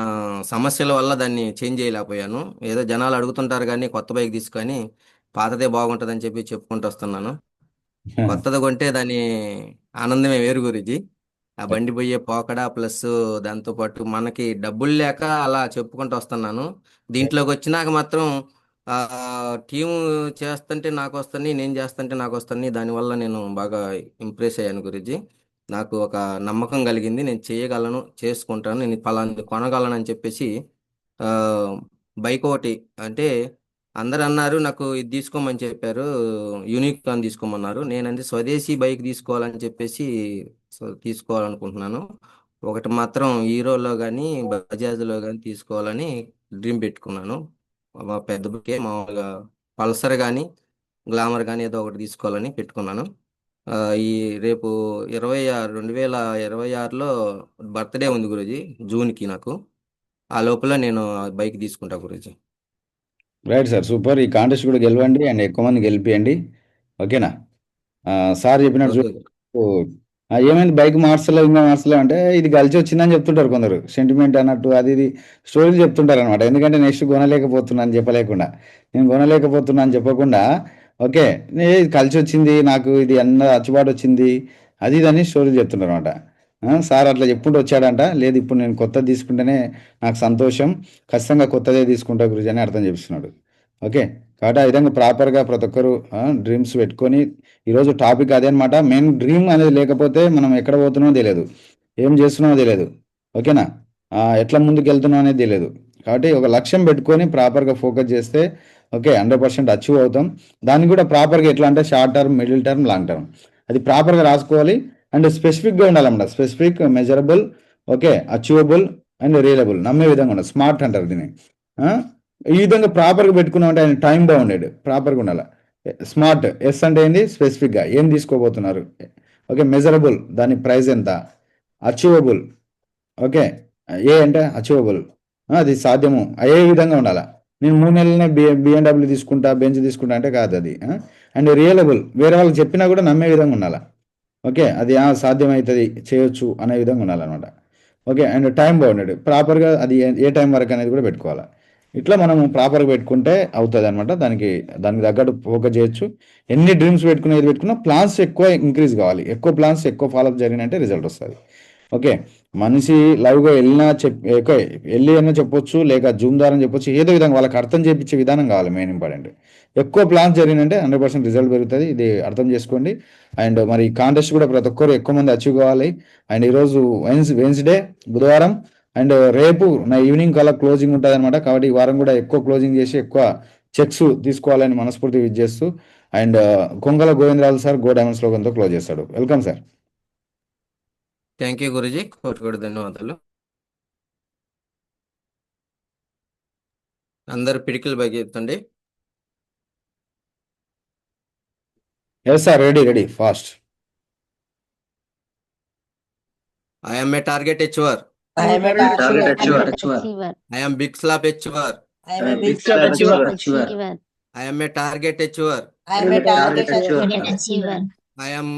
సమస్యల వల్ల దాన్ని చేంజ్ చేయలేకపోయాను. ఏదో జనాలు అడుగుతుంటారు కానీ కొత్త బైక్ తీసుకొని పాతదే బాగుంటుందని చెప్పి చెప్పుకుంటూ వస్తున్నాను. కొత్తది కొంటే దాని ఆనందమే వేరు గురించి. ఆ బండి పోయే పోకడా ప్లస్ దాంతోపాటు మనకి డబ్బులు లేక అలా చెప్పుకుంటూ వస్తున్నాను. దీంట్లోకి వచ్చినాక మాత్రం టీము చేస్తుంటే నాకు వస్తాయి, నేను చేస్తుంటే నాకు వస్తాయి. దానివల్ల నేను బాగా ఇంప్రెస్ అయ్యాను గురించి. నాకు ఒక నమ్మకం కలిగింది, నేను చేయగలను, చేసుకుంటాను, నేను పలాంటి కొనగలను అని చెప్పేసి బైక్ ఒకటి అంటే అందరు అన్నారు నాకు ఇది తీసుకోమని చెప్పారు, యూనికార్న్ తీసుకోమన్నారు. నేనంటే స్వదేశీ బైక్ తీసుకోవాలని చెప్పేసి తీసుకోవాలనుకుంటున్నాను. ఒకటి మాత్రం హీరోలో కానీ బజాజ్లో కానీ తీసుకోవాలని డ్రీమ్ పెట్టుకున్నాను. మా పెద్ద బుకే మామూలుగా పల్సర్ కానీ గ్లామర్ కానీ ఏదో ఒకటి తీసుకోవాలని పెట్టుకున్నాను. ఈ రేపు 2026లో బర్త్డే ఉంది గురూజీ, జూన్కి. నాకు ఆ లోపల నేను బైక్ తీసుకుంటా గురూజీ. Right sir, super. ఈ కాంటెస్ట్ కూడా గెలవండి అండ్ ఎక్కువ మంది గెలిపియండి, ఓకేనా. సార్ చెప్పినట్టు ఏమైంది బైక్ మార్చలే ఇంకా మార్చలే అంటే ఇది కలిసి వచ్చిందని చెప్తుంటారు కొందరు, సెంటిమెంట్ అన్నట్టు అది ఇది స్టోరీలు చెప్తుంటారు అనమాట. ఎందుకంటే నెక్స్ట్ కొనలేకపోతున్నా అని చెప్పలేకుండా, నేను కొనలేకపోతున్నా అని చెప్పకుండా ఓకే ఇది కలిసి వచ్చింది నాకు, ఇది అన్న అచ్చుబాటు వచ్చింది, అది ఇదని స్టోరీలు చెప్తుంటారు అనమాట. సార్ అట్లా చెప్పుకుంటూ వచ్చాడంట. లేదు ఇప్పుడు నేను కొత్తది తీసుకుంటేనే నాకు సంతోషం, ఖచ్చితంగా కొత్తదే తీసుకుంటా గురించి అని అర్థం చేస్తున్నాడు. ఓకే, కాబట్టి ఆ విధంగా ప్రాపర్గా ప్రతి ఒక్కరు డ్రీమ్స్ పెట్టుకొని, ఈరోజు టాపిక్ అదే అనమాట. మెయిన్ డ్రీమ్ అనేది లేకపోతే మనం ఎక్కడ పోతున్నామో తెలియదు, ఏం చేస్తున్నామో తెలియదు, ఓకేనా. ఎట్లా ముందుకు వెళ్తున్నామో అనేది తెలియదు. కాబట్టి ఒక లక్ష్యం పెట్టుకొని ప్రాపర్గా ఫోకస్ చేస్తే ఓకే 100% అచీవ్ అవుతాం. దాన్ని కూడా ప్రాపర్గా ఎట్లా అంటే short term, middle term, long term అది ప్రాపర్గా రాసుకోవాలి. అండ్ స్పెసిఫిక్గా ఉండాలన్నమాట. Specific, measurable, okay, achievable and reliable, నమ్మే విధంగా ఉండాలి. స్మార్ట్ అంటారు దీన్ని. ఈ విధంగా ప్రాపర్గా పెట్టుకున్నామంటే ఆయన టైం బౌండెడ్ ప్రాపర్గా ఉండాలి. స్మార్ట్, ఎస్ అంటే ఏంది, స్పెసిఫిక్గా ఏం తీసుకోబోతున్నారు, ఓకే. మెజరబుల్, దాని ప్రైస్ ఎంత. అచీవబుల్, ఓకే, ఏ అంటే అచీవబుల్, అది సాధ్యము, అయ్యే విధంగా ఉండాలి. నేను 3 నెలలనే BMW తీసుకుంటా, బెంచ్ తీసుకుంటా అంటే కాదు అది. అండ్ రియలబుల్, వేరే వాళ్ళకి చెప్పినా కూడా నమ్మే విధంగా ఉండాలి, ఓకే. అది సాధ్యమవుతుంది, చేయొచ్చు అనే విధంగా ఉండాలన్నమాట, ఓకే. అండ్ టైం బౌండెడ్, ప్రాపర్గా అది ఏ టైం వరకు అనేది కూడా పెట్టుకోవాలి. ఇట్లా మనం ప్రాపర్గా పెట్టుకుంటే అవుతుంది అనమాట. దానికి తగ్గట్టు ఫోకస్ చేయొచ్చు. ఎన్ని డ్రీమ్స్ పెట్టుకున్నా ప్లాన్స్ ఎక్కువ ఇంక్రీజ్ కావాలి. ఎక్కువ ప్లాన్స్ ఎక్కువ ఫాలోఅప్ జరిగినంటే రిజల్ట్ వస్తుంది, ఓకే. మనిషి లైవ్గా వెళ్ళినా వెళ్ళి అయినా చెప్పొచ్చు, లేక జూమ్ ద్వారా చెప్పొచ్చు, ఏదో విధంగా వాళ్ళకి అర్థం చేయించే విధానం కావాలి. మెయిన్ ఇంపార్టెంట్ ఎక్కువ ప్లాన్స్ జరిగినంటే 100% రిజల్ట్ పెరుగుతుంది. ఇది అర్థం చేసుకోండి. అండ్ మరి కాంటెస్ట్ కూడా ప్రతి ఒక్కరు ఎక్కువ మంది అచీవ్ కావాలి. అండ్ ఈరోజు వెన్స్డే, బుధవారం, అండ్ రేపు నా ఈవినింగ్ కల్లా క్లోజింగ్ ఉంటుంది అనమాట. కాబట్టి ఈ వారం కూడా ఎక్కువ క్లోజింగ్ చేసి ఎక్కువ చెక్స్ తీసుకోవాలని మనస్ఫూర్తి విజ్ చేస్తూ, and Kongala Govindaraju sir go diamond స్లోగన్తో క్లోజ్ చేస్తాడు. Welcome sir. Thank you Guruji, కోటి ధన్యవాదాలు. అందరు పిడికిలు బైక్ ఎత్తండి. Yes sir, ready fast. I am a target achiever. I am a target achiever. I am big slab achiever. I am a big slab achiever. I am a target achiever. I am a target achiever. achiever. I am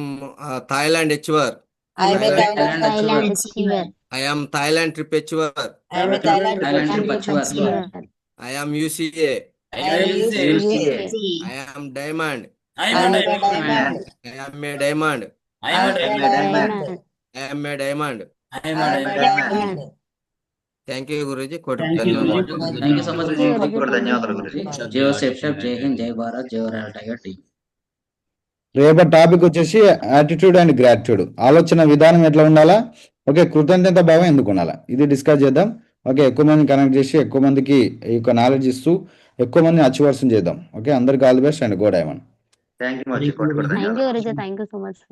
Thailand achiever. I am a Thailand Thailand achiever. achiever. I am Thailand trip achiever. I am a Thailand Trip achiever. achiever. I am UCA. I am UCA. I am diamond. I am a diamond. I am a diamond. I am a diamond. I am a diamond. I am a diamond. Thank you Guruji. కోటి thank you ధన్యవాదాలు. Thank you so much Thank you, Guruji. Guruji. ధన్యవాదాలు గురుజీ. జై సెప్షప్, జై హింద్, జై భారత్, జై royal tiger team. రేపటి topic వచ్చేసి attitude and gratitude. ఆలోచన విధానం ఎట్లా ఉండాలా, ఓకే, కృతజ్ఞత భావం ఎందుకు ఉండాలా, ఇది డిస్కస్ చేద్దాం. ఓకే, ఎక్కువ మంది కనెక్ట్ చేసి ఎక్కువ మందికి ఈ యొక్క నాలెడ్జ్ ఇస్తూ ఎక్కువ మంది అచీవర్స్ చేద్దాం. ఓకే, అందరికి all the best and go diamond. Thank you much. కోటి Thank you, Guruji. Thank you so much.